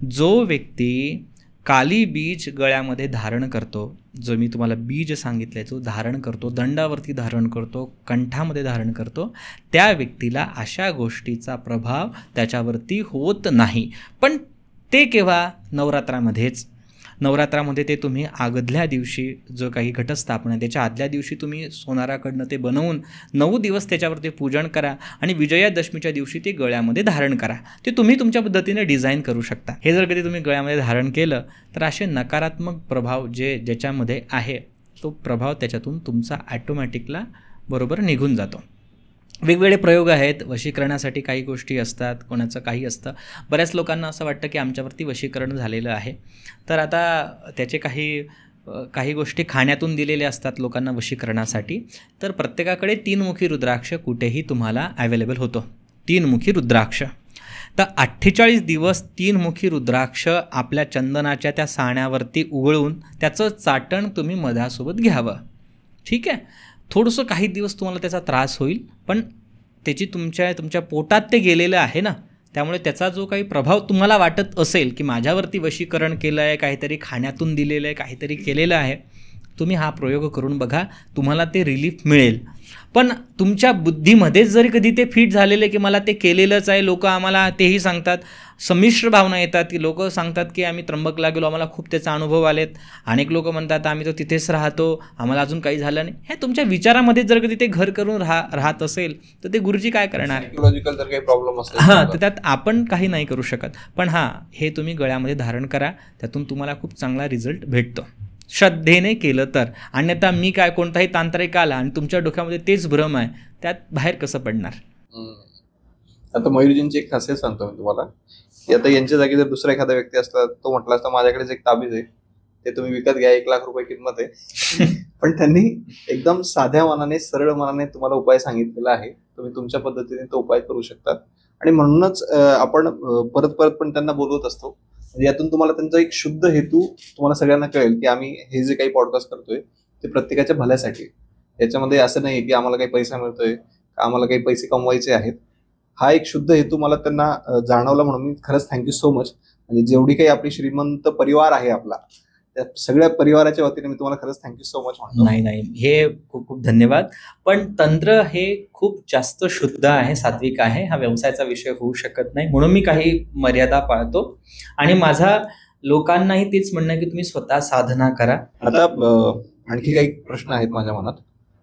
जो व्यक्ती काली बीज गळ्यामध्ये धारण करतो, जो मी तुम्हाला बीज सांगितलं आहे, जो धारण करतो, दंडावरती धारण करतो, कंठामध्ये धारण करतो, त्या व्यक्तीला अशा गोष्टीचा प्रभाव त्याच्यावरती होत नाही. पण ते केव्हा? नवरात्रामध्येच. नवरात्रामध्ये ते तुम्ही आदल्या दिवशी जो काही घटस्थापना त्याच्या आदल्या दिवशी तुम्ही सोनाराकडनं ते बनवून 9 दिवस त्याच्यावरती पूजन करा आणि विजयादशमीच्या दिवशी ते गळ्यामध्ये धारण करा. ते तुम्ही तुमच्या पद्धतीने डिझाईन करू शकता. हे जर कधी तुम्ही गळ्यामध्ये धारण केलं तर असे नकारात्मक प्रभाव ज्याच्यामध्ये आहे तो प्रभाव त्याच्यातून तुमचा ॲटोमॅटिकला बरोबर निघून जातो. वेगवेगळे प्रयोग आहेत. वशीकरणासाठी काही गोष्टी असतात, कोणाचं काही असतं. बऱ्याच लोकांना असं वाटतं की आमच्यावरती वशीकरण झालेलं आहे, तर आता त्याचे काही गोष्टी खाण्यातून दिलेल्या असतात लोकांना वशीकरणासाठी. तर प्रत्येकाकडे 3 मुखी रुद्राक्ष कुठेही तुम्हाला अवेलेबल होतो. 3 मुखी रुद्राक्ष. तर 48 दिवस 3 मुखी रुद्राक्ष आपल्या चंदनाच्या त्या साण्यावरती उघळून त्याचं चाटण तुम्ही मधासोबत घ्यावं. ठीक आहे, थोडंसं काही दिवस तुम्हाला त्याचा त्रास होईल, पण त्याची तुमच्या पोटात ते गेलेलं आहे ना, त्यामुळे त्याचा जो काही प्रभाव तुम्हाला वाटत असेल की माझ्यावरती वशीकरण केलं आहे, काहीतरी खाण्यातून दिलेलं आहे, काहीतरी केलेलं आहे, तुम्ही हा प्रयोग करून बघा, तुम्हाला ते रिलीफ मिळेल. पण तुमच्या बुद्धीमध्येच जरी कधी ते फिट झालेले की मला ते केलेलंच आहे, लोक आम्हाला तेही सांगतात, संमिश्र भावना येतात की लोक सांगतात की आम्ही त्र्यंबकला गेलो, आम्हाला खूप त्याचा अनुभव आलेत. अनेक लोक म्हणतात आम्ही तो तिथेच राहतो, आम्हाला अजून काही झालं नाही. हे तुमच्या विचारामध्ये जर कधी ते घर करून राहत असेल तर ते गुरुजी काय करणार? सायकोलॉजिकल जर काही प्रॉब्लेम असेल हां, तर त्यात आपण काही नाही करू शकत. पण हां, हे तुम्ही गळ्यामध्ये धारण करा, त्यातून तुम्हाला खूप चांगला रिझल्ट भेटतो श्रद्धेने केलं तर. अन्यथा मी काय, कोणताही तांत्रिक आला आणि तुमच्या डोक्यामध्ये तेच भ्रम आहे, त्यात बाहेर कसं पडणार? आता मयुरजींची एक खासियत सांगतो मी तुम्हाला, की आता यांच्या जागी जर दुसरा एखादा व्यक्ती असता, तो म्हटला असता माझ्याकडेच एक ताबीज आहे, ते तुम्ही विकत घ्या, 1 लाख रुपये किंमत आहे. पण त्यांनी एकदम साध्या मनाने, सरळ मनाने तुम्हाला उपाय सांगितलेला आहे. तुम्ही तुमच्या पद्धतीने तो उपाय करू शकता. आणि म्हणूनच आपण परत परत पण त्यांना बोलवत असतो. म्हणजे यातून तुम्हाला त्यांचा एक शुद्ध हेतू तुम्हाला सगळ्यांना कळेल की आम्ही हे जे काही पॉडकास्ट करतोय ते प्रत्येकाच्या भल्यासाठी. याच्यामध्ये असं नाही की आम्हाला काही पैसा मिळतोय, आम्हाला काही पैसे कमवायचे आहेत. हा एक शुद्ध हेतू मला त्यांना जाणवला, म्हणून मी खरंच थँक्यू सो मच. म्हणजे जेवढी काही आपली श्रीमंत परिवार आहे आपला, त्या सगळ्या परिवाराच्या वतीने मी तुम्हाला खरंच थँक्यू सो मच म्हणतो. नाही, हे खूप खूप धन्यवाद. पण तंत्र हे खूप जास्त शुद्ध आहे, सात्विक आहे. हा व्यवसायाचा विषय होऊ शकत नाही, म्हणून मी काही मर्यादा पाळतो. आणि माझा लोकांनाही तेच म्हणणं आहे की तुम्ही स्वतः साधना करा. आता आणखी काही प्रश्न आहेत माझ्या मनात.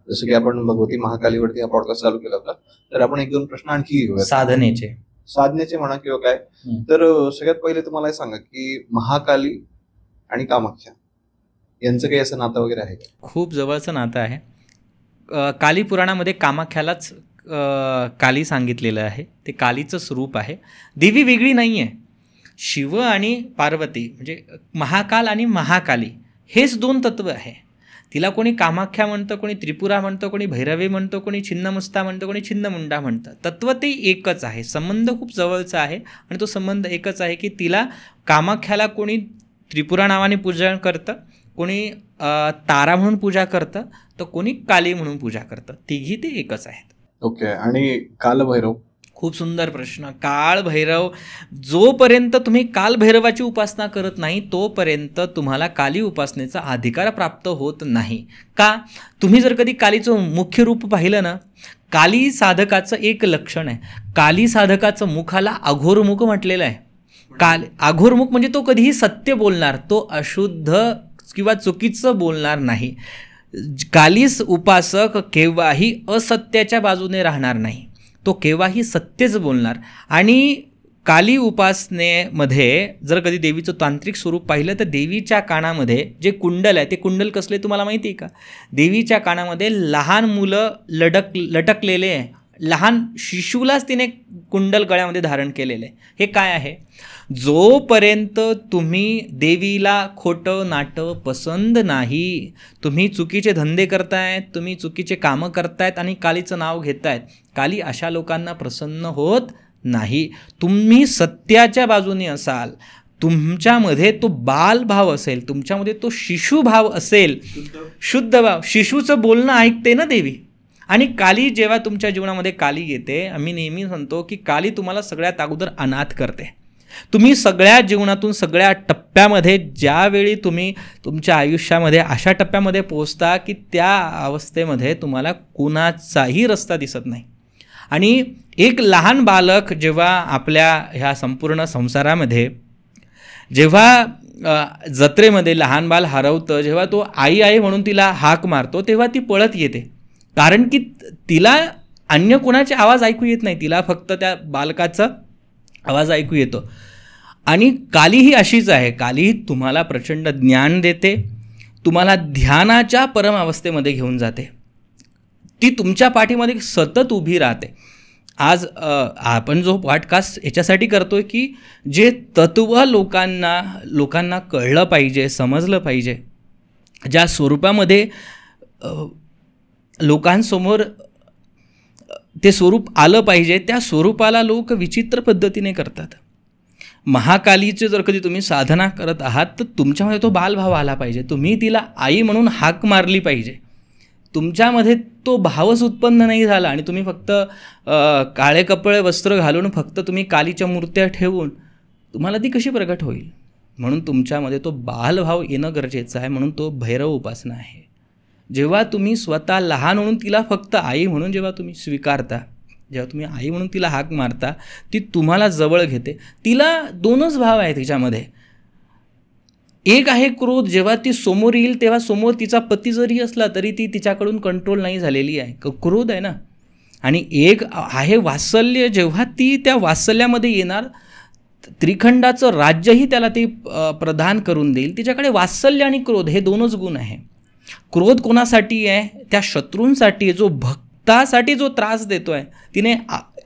जसं की आपण भगवती महाकालीवरती हा पॉडकास्ट चालू केला होता, तर आपण 1-2 प्रश्न आणखी घेऊया. साधनेचे म्हणा किंवा काय. तर सगळ्यात पहिले तुम्हाला हे सांगा की महाकाली आणि कामाख्या यांचं काही असं नातं वगैरे आहे का? खूप जवळचं नातं आहे. काली पुराणामध्ये कामाख्यालाच काली सांगितलेलं आहे. ते कालीचं स्वरूप आहे. देवी वेगळी नाही आहे. शिव आणि पार्वती म्हणजे महाकाल आणि महाकाली हेच 2 तत्व आहे. तिला कोणी कामाख्या म्हणतं, कोणी त्रिपुरा म्हणतं, कोणी भैरवी म्हणतं, कोणी छिन्नमस्ता म्हणतं, कोणी छिन्नमुंडा म्हणतं. तत्व ते एकच आहे. संबंध खूप जवळचा आहे आणि तो संबंध एकच आहे की तिला कामाख्याला कोणी त्रिपुरा नावाने पूजा करतं, कोणी तारा म्हणून पूजा करतं, तर कोणी काली म्हणून पूजा करतं. तिघी ते एकच आहेत. ओके. आणि कालभैरव? खूप सुंदर प्रश्न. काळभैरव, जोपर्यंत तुम्ही कालभैरवाची उपासना करत नाही तोपर्यंत तुम्हाला काली उपासनेचा अधिकार प्राप्त होत नाही. का? तुम्ही जर कधी कालीचं मुख्य रूप पाहिलं ना, काली साधकाचं एक लक्षण आहे. काली साधकाचं मुखाला अघोरमुख म्हटलेलं आहे. अघोरमुख म्हणजे तो कधीही सत्य बोलणार, तो अशुद्ध किंवा चुकीचं बोलणार नाही. कालीस उपासक केव्हाही असत्याच्या बाजूने राहणार नाही, तो केव्हाही सत्यच बोलणार. आणि काली उपासनेमध्ये जर कधी देवीचं तांत्रिक स्वरूप पाहिलं तर देवीच्या कानामध्ये जे कुंडल आहे, ते कुंडल कसले तुम्हाला माहिती आहे का? देवीच्या कानामध्ये लहान मुलं लटकलेले आहे. लहान शिशूलाच तिने कुंडल गळ्यामध्ये धारण केलेलं आहे. हे काय आहे? जोपर्यंत तुम्ही देवीला खोटं नाटं पसंत नाही, तुम्ही चुकीचे धंदे करतायत, तुम्ही चुकीचे कामं करतायत आणि कालीचं नाव घेतायत, काली अशा लोकांना प्रसन्न होत नाही. तुम्ही सत्याच्या बाजूने असाल, तुमच्यामध्ये तो बालभाव असेल, तुमच्यामध्ये तो शिशुभाव असेल, शुद्ध भाव, शिशूचं बोलणं ऐकते ना देवी. आणि काली जेव्हा तुमच्या जीवनामध्ये काली येते, आम्ही नेहमी म्हणतो की काली तुम्हाला सगळ्यात अगोदर अनाथ करते. तुम्ही सगळ्या जीवनातून, सगळ्या टप्प्यामध्ये ज्यावेळी तुम्ही तुमच्या आयुष्यामध्ये अशा टप्प्यामध्ये पोहोचता की त्या अवस्थेमध्ये तुम्हाला कुणाचाही रस्ता दिसत नाही. आणि एक लहान बालक जेव्हा आपल्या ह्या संपूर्ण संसारामध्ये, जेव्हा जत्रेमध्ये लहान बाल हरवतं, जेव्हा तो आई आई म्हणून तिला हाक मारतो, तेव्हा ती पळत येते. कारण की तिला अन्य कोणाचे आवाज ऐकू येत नाही, तिला फक्त त्या बालकाचा आवाज ऐकू येतो. आणि काली ही अशीच आहे. काली तुम्हाला प्रचंड ज्ञान देते, तुम्हाला ध्यानाच्या परम अवस्थेमध्ये घेऊन जाते, ती तुमच्या पाठीमध्ये सतत उभी राहते. आज आपण जो पॉडकास्ट याच्यासाठी करतोय की जे तत्व लोकांना कळलं पाहिजे, समजलं पाहिजे, ज्या स्वरूपामध्ये लोकांसमोर ते स्वरूप आलं पाहिजे, त्या स्वरूपाला लोक विचित्र पद्धतीने करतात. महाकालीचे जर कधी तुम्ही साधना करत आहात तर तुमच्यामध्ये तो बालभाव आला पाहिजे. तुम्ही तिला आई म्हणून हाक मारली पाहिजे. तुमच्यामध्ये तो भावच उत्पन्न नाही झाला आणि तुम्ही फक्त काळे कपडे वस्त्र घालून फक्त तुम्ही कालीच्या मूर्त्या ठेवून तुम्हाला ती कशी प्रगट होईल? म्हणून तुमच्यामध्ये तो बालभाव येणं गरजेचं आहे, म्हणून तो भैरव उपासना आहे. जेव्हा तुम्ही स्वतः लहान म्हणून तिला फक्त आई म्हणून जेव्हा तुम्ही स्वीकारता, जेव्हा तुम्ही आई म्हणून तिला हाक मारता, ती तुम्हाला जवळ घेते. तिला दोनच भाव आहे तिच्यामध्ये. एक आहे क्रोध. जेव्हा ती समोर येईल तेव्हा समोर तिचा पती जरी असला तरी ती तिच्याकडून कंट्रोल नाही झालेली आहे, क्रोध आहे ना. आणि एक आहे वात्सल्य. जेव्हा ती त्या वात्सल्यामध्ये येणार, त्रिखंडाचं राज्यही त्याला ती प्रदान करून देईल. तिच्याकडे वात्सल्य आणि क्रोध हे दोनच गुण आहे. क्रोध कोणासाठी आहे? त्या शत्रूंसाठी, जो भक्तासाठी जो त्रास देतो आहे. तिने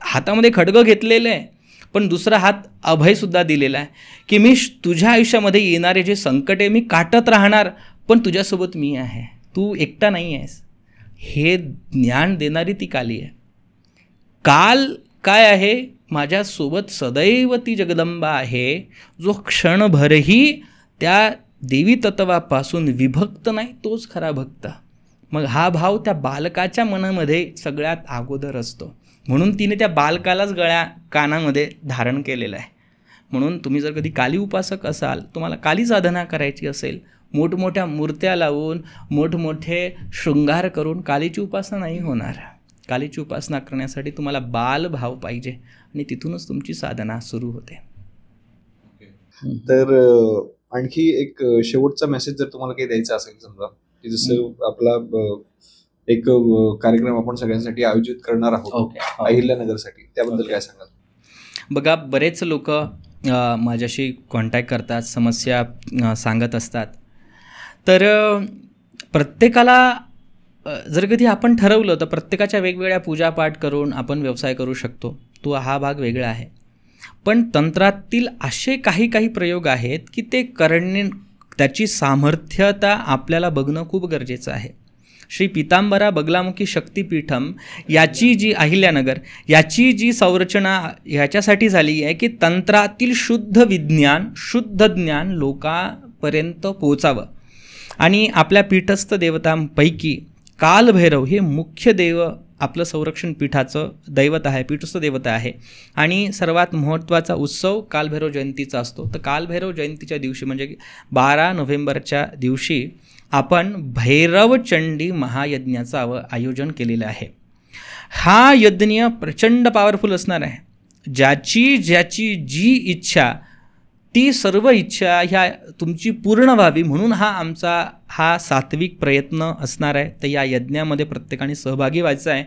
हातामध्ये खड्ग घेतलेलं आहे, पण दुसरा हात अभयसुद्धा दिलेला आहे की मी तुझ्या आयुष्यामध्ये येणारे जे संकट आहे मी काटत राहणार, पण तुझ्यासोबत मी आहे, तू एकटा नाही आहेस. हे ज्ञान देणारी ती काली आहे. काल काय आहे? माझ्यासोबत सदैव ती जगदंबा आहे, जो क्षणभरही त्या देवी तत्वापासून विभक्त नाही, तोच खरा भक्त. मग हा भाव त्या बालकाच्या मनामध्ये सगळ्यात अगोदर असतो. म्हणून तिने त्या बालकालाच कानामध्ये धारण केलेलं आहे. म्हणून तुम्ही जर कधी काली उपासक असाल, तुम्हाला काली साधना करायची असेल, मोठमोठ्या मूर्त्या लावून मोठमोठे शृंगार करून कालीची उपासना नाही होणार. कालीची उपासना करण्यासाठी तुम्हाला बालभाव पाहिजे आणि तिथूनच तुमची साधना सुरू होते. तर आणखी एक शेवटचा मेसेज जर तुम्हाला काही द्यायचा असेल, समजा की जसं आपला एक कार्यक्रम आपण सगळ्यांसाठी आयोजित करणार आहोत अहिल्यानगरसाठी, त्याबद्दल काय सांगाल? बघा, बरेच लोक माझ्याशी कॉन्टॅक्ट करतात, समस्या सांगत असतात. तर प्रत्येकाला जर कधी आपण ठरवलं तर प्रत्येकाच्या वेगवेगळ्या पूजापाठ करून आपण व्यवसाय करू शकतो. तो हा भाग वेगळा आहे. पण तंत्रातील असे काही प्रयोग आहेत की ते करणे, त्याची सामर्थ्यता आपल्याला बघणं खूप गरजेचं आहे. श्री पीतांबरा बगलामुखी शक्तिपीठम याची जी अहिल्यानगर याची जी संरचना ह्याच्यासाठी झाली आहे की तंत्रातील शुद्ध विज्ञान, शुद्ध ज्ञान लोकांपर्यंत पोहोचावं. आणि आपल्या पीठस्थ देवतांपैकी कालभैरव हे मुख्य देव आपलं संरक्षण पीठाचं दैवत आहे, पीठस्थ देवता आहे. आणि सर्वात महत्त्वाचा उत्सव कालभैरव जयंतीचा असतो. तर कालभैरव जयंतीच्या दिवशी म्हणजे 12 नोव्हेंबरच्या दिवशी आपण भैरवचंडी महायज्ञाचं आयोजन केलेलं आहे. हा यज्ञ प्रचंड पॉवरफुल असणार आहे. ज्याची जी इच्छा, ती सर्व इच्छा ह्या तुमची पूर्ण व्हावी म्हणून हा सात्विक प्रयत्न असणार आहे. तर या यज्ञामध्ये प्रत्येकाने सहभागी व्हायचं आहे.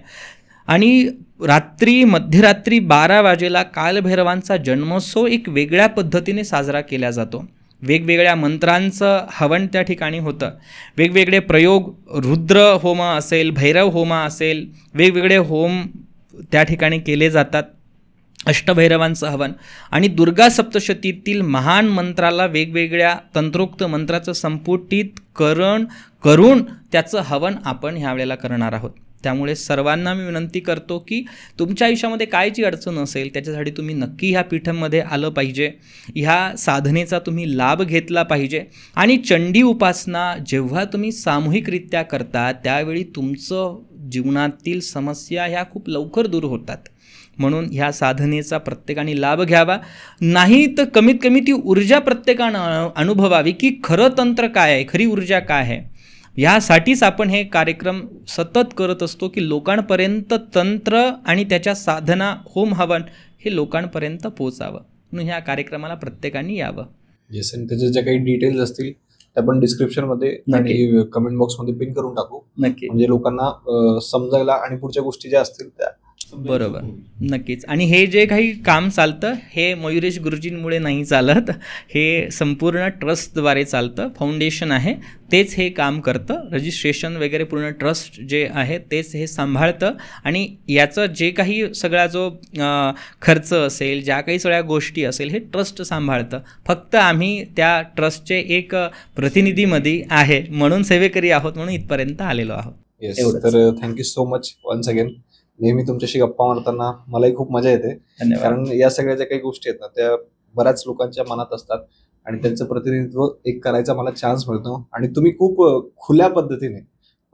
आणि मध्यरात्री 12 वाजेला कालभैरवांचा जन्मोत्सव एक वेगळ्या पद्धतीने साजरा केला जातो. वेगवेगळ्या मंत्रांचं हवन त्या ठिकाणी होतं. वेगवेगळे प्रयोग, रुद्र होम असेल, भैरव होम असेल, वेगवेगळे होम त्या ठिकाणी केले जातात. अष्टभैरवांचं हवन आणि दुर्गा सप्तशतीतील महान मंत्राला वेगवेगळ्या तंत्रोक्त मंत्राचं संपुटित करून त्याचं हवन आपण ह्या वेळेला करणार आहोत. त्यामुळे सर्वांना मी विनंती करतो की तुमच्या आयुष्यामध्ये काय जी अडचण असेल त्याच्यासाठी तुम्ही नक्की ह्या पीठामध्ये आलं पाहिजे, ह्या साधनेचा तुम्ही लाभ घेतला पाहिजे. आणि चंडी उपासना जेव्हा तुम्ही सामूहिकरित्या करता त्यावेळी तुमचं जीवनातील समस्या ह्या खूप लवकर दूर होतात. म्हणून ह्या साधनेचा प्रत्येकाने लाभ घ्यावा. नाही तर कमीत कमी ती ऊर्जा प्रत्येकानं अनुभवावी की खरं तंत्र काय आहे, खरी ऊर्जा काय आहे. यासाठीच आपण हे कार्यक्रम सतत करत असतो की लोकांपर्यंत तंत्र आणि त्याच्या साधना, होम हवन हे लोकांपर्यंत पोहोचावं. म्हणून ह्या कार्यक्रमाला प्रत्येकाने यावं. येस, आणि त्याचे जे काही डिटेल्स असतील ते आपण डिस्क्रिप्शनमध्ये आणि कमेंट बॉक्समध्ये पिन करून टाकू. नक्की, म्हणजे लोकांना समजायला आणि पुढच्या गोष्टी ज्या असतील त्या. बरोबर, नक्कीच. आणि हे जे काही काम चालतं हे मयुरेश गुरुजींमुळे नाही चालत, हे संपूर्ण ट्रस्टद्वारे चालतं. फाउंडेशन आहे तेच हे काम करतं. रजिस्ट्रेशन वगैरे पूर्ण ट्रस्ट जे आहे तेच हे सांभाळतं. आणि याचं जे काही सगळा जो खर्च असेल, ज्या काही सगळ्या गोष्टी असेल हे ट्रस्ट सांभाळतं. फक्त आम्ही त्या ट्रस्टचे एक प्रतिनिधीमध्ये आहे म्हणून सेवेकरी आहोत, म्हणून इथपर्यंत आलेलो आहोत. येस, तर thank you so much once again. नेहमी तुमच्याशी गप्पा मारताना मलाही खूप मजा येते. कारण या सगळ्या ज्या काही गोष्टी आहेत ना त्या बऱ्याच लोकांच्या मनात असतात आणि त्यांचं प्रतिनिधित्व एक करायचा मला चान्स मिळतो. आणि तुम्ही खूप खुल्या पद्धतीने,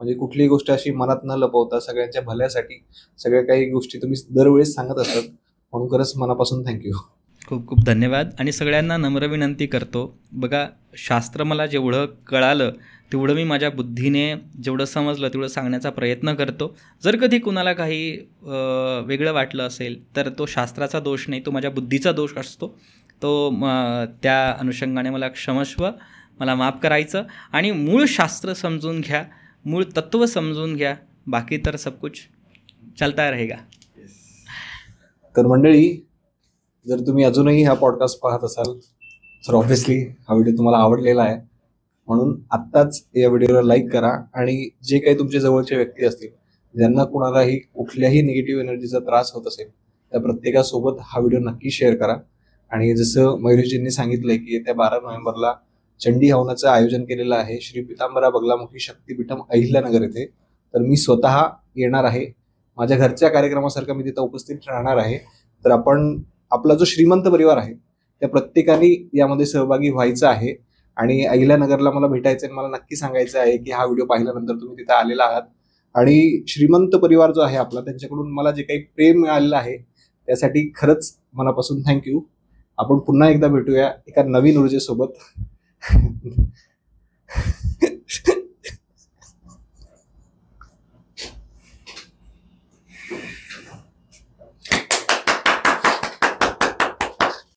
म्हणजे कुठलीही गोष्ट अशी मनात न लपवता सगळ्यांच्या भल्यासाठी सगळ्या काही गोष्टी तुम्ही दरवेळेस सांगत असतात. म्हणून खरंच मनापासून थँक्यू. खूप खूप धन्यवाद. आणि सगळ्यांना नम्र विनंती करतो, बघा शास्त्र मला जेवढं कळालं तेवढं मी माझ्या बुद्धीने जेवढं समजलं तेवढं सांगण्याचा प्रयत्न करतो. जर कधी कुणाला काही वेगळं वाटलं असेल तर तो शास्त्राचा दोष नाही, तो माझ्या बुद्धीचा दोष असतो. तो त्या अनुषंगाने मला क्षमस्व, मला माफ करायचं आणि मूळ शास्त्र समजून घ्या, मूळ तत्त्व समजून घ्या, बाकी तर सब कुछ चलता रहेगा. तर मंडळी, जर तुम्ही अजूनही हा पॉडकास्ट पाहत असाल तर ऑब्व्हियसली हा व्हिडिओ तुम्हाला आवडलेला आहे, म्हणून आत्ताच या व्हिडिओला लाईक करा आणि जे काही तुमच्या जवळचे व्यक्ती असतील ज्यांना कुणालाही कुठल्याही निगेटिव्ह एनर्जीचा त्रास होत असेल त्या प्रत्येकासोबत हा व्हिडिओ नक्की शेअर करा. आणि जसं मयुरीजींनी सांगितलंय की येत्या 12 नोव्हेंबरला चंडी हवनाचं आयोजन केलेलं आहे श्री पितांबरा बगलामुखी शक्तीपीठम अहिल्यानगर येथे. तर मी स्वतः येणार आहे, माझ्या घरच्या कार्यक्रमासारखं मी तिथं उपस्थित राहणार आहे. तर आपण आपला जो श्रीमंत परिवार आहे त्या प्रत्येकाने यामध्ये सहभागी व्हायचं आहे. आणि अहिल्यानगरला मला भेटायचं आहे, मला नक्की सांगायचं आहे की हा व्हिडिओ पाहिल्यानंतर तुम्ही तिथे आलेला आहात. आणि श्रीमंत परिवार जो आहे आपला, त्यांच्याकडून मला जे काही प्रेम मिळालेलं आहे त्यासाठी खरंच मनापासून थँक्यू. आपण पुन्हा एकदा भेटूया एका नवीन ऊर्जेसोबत.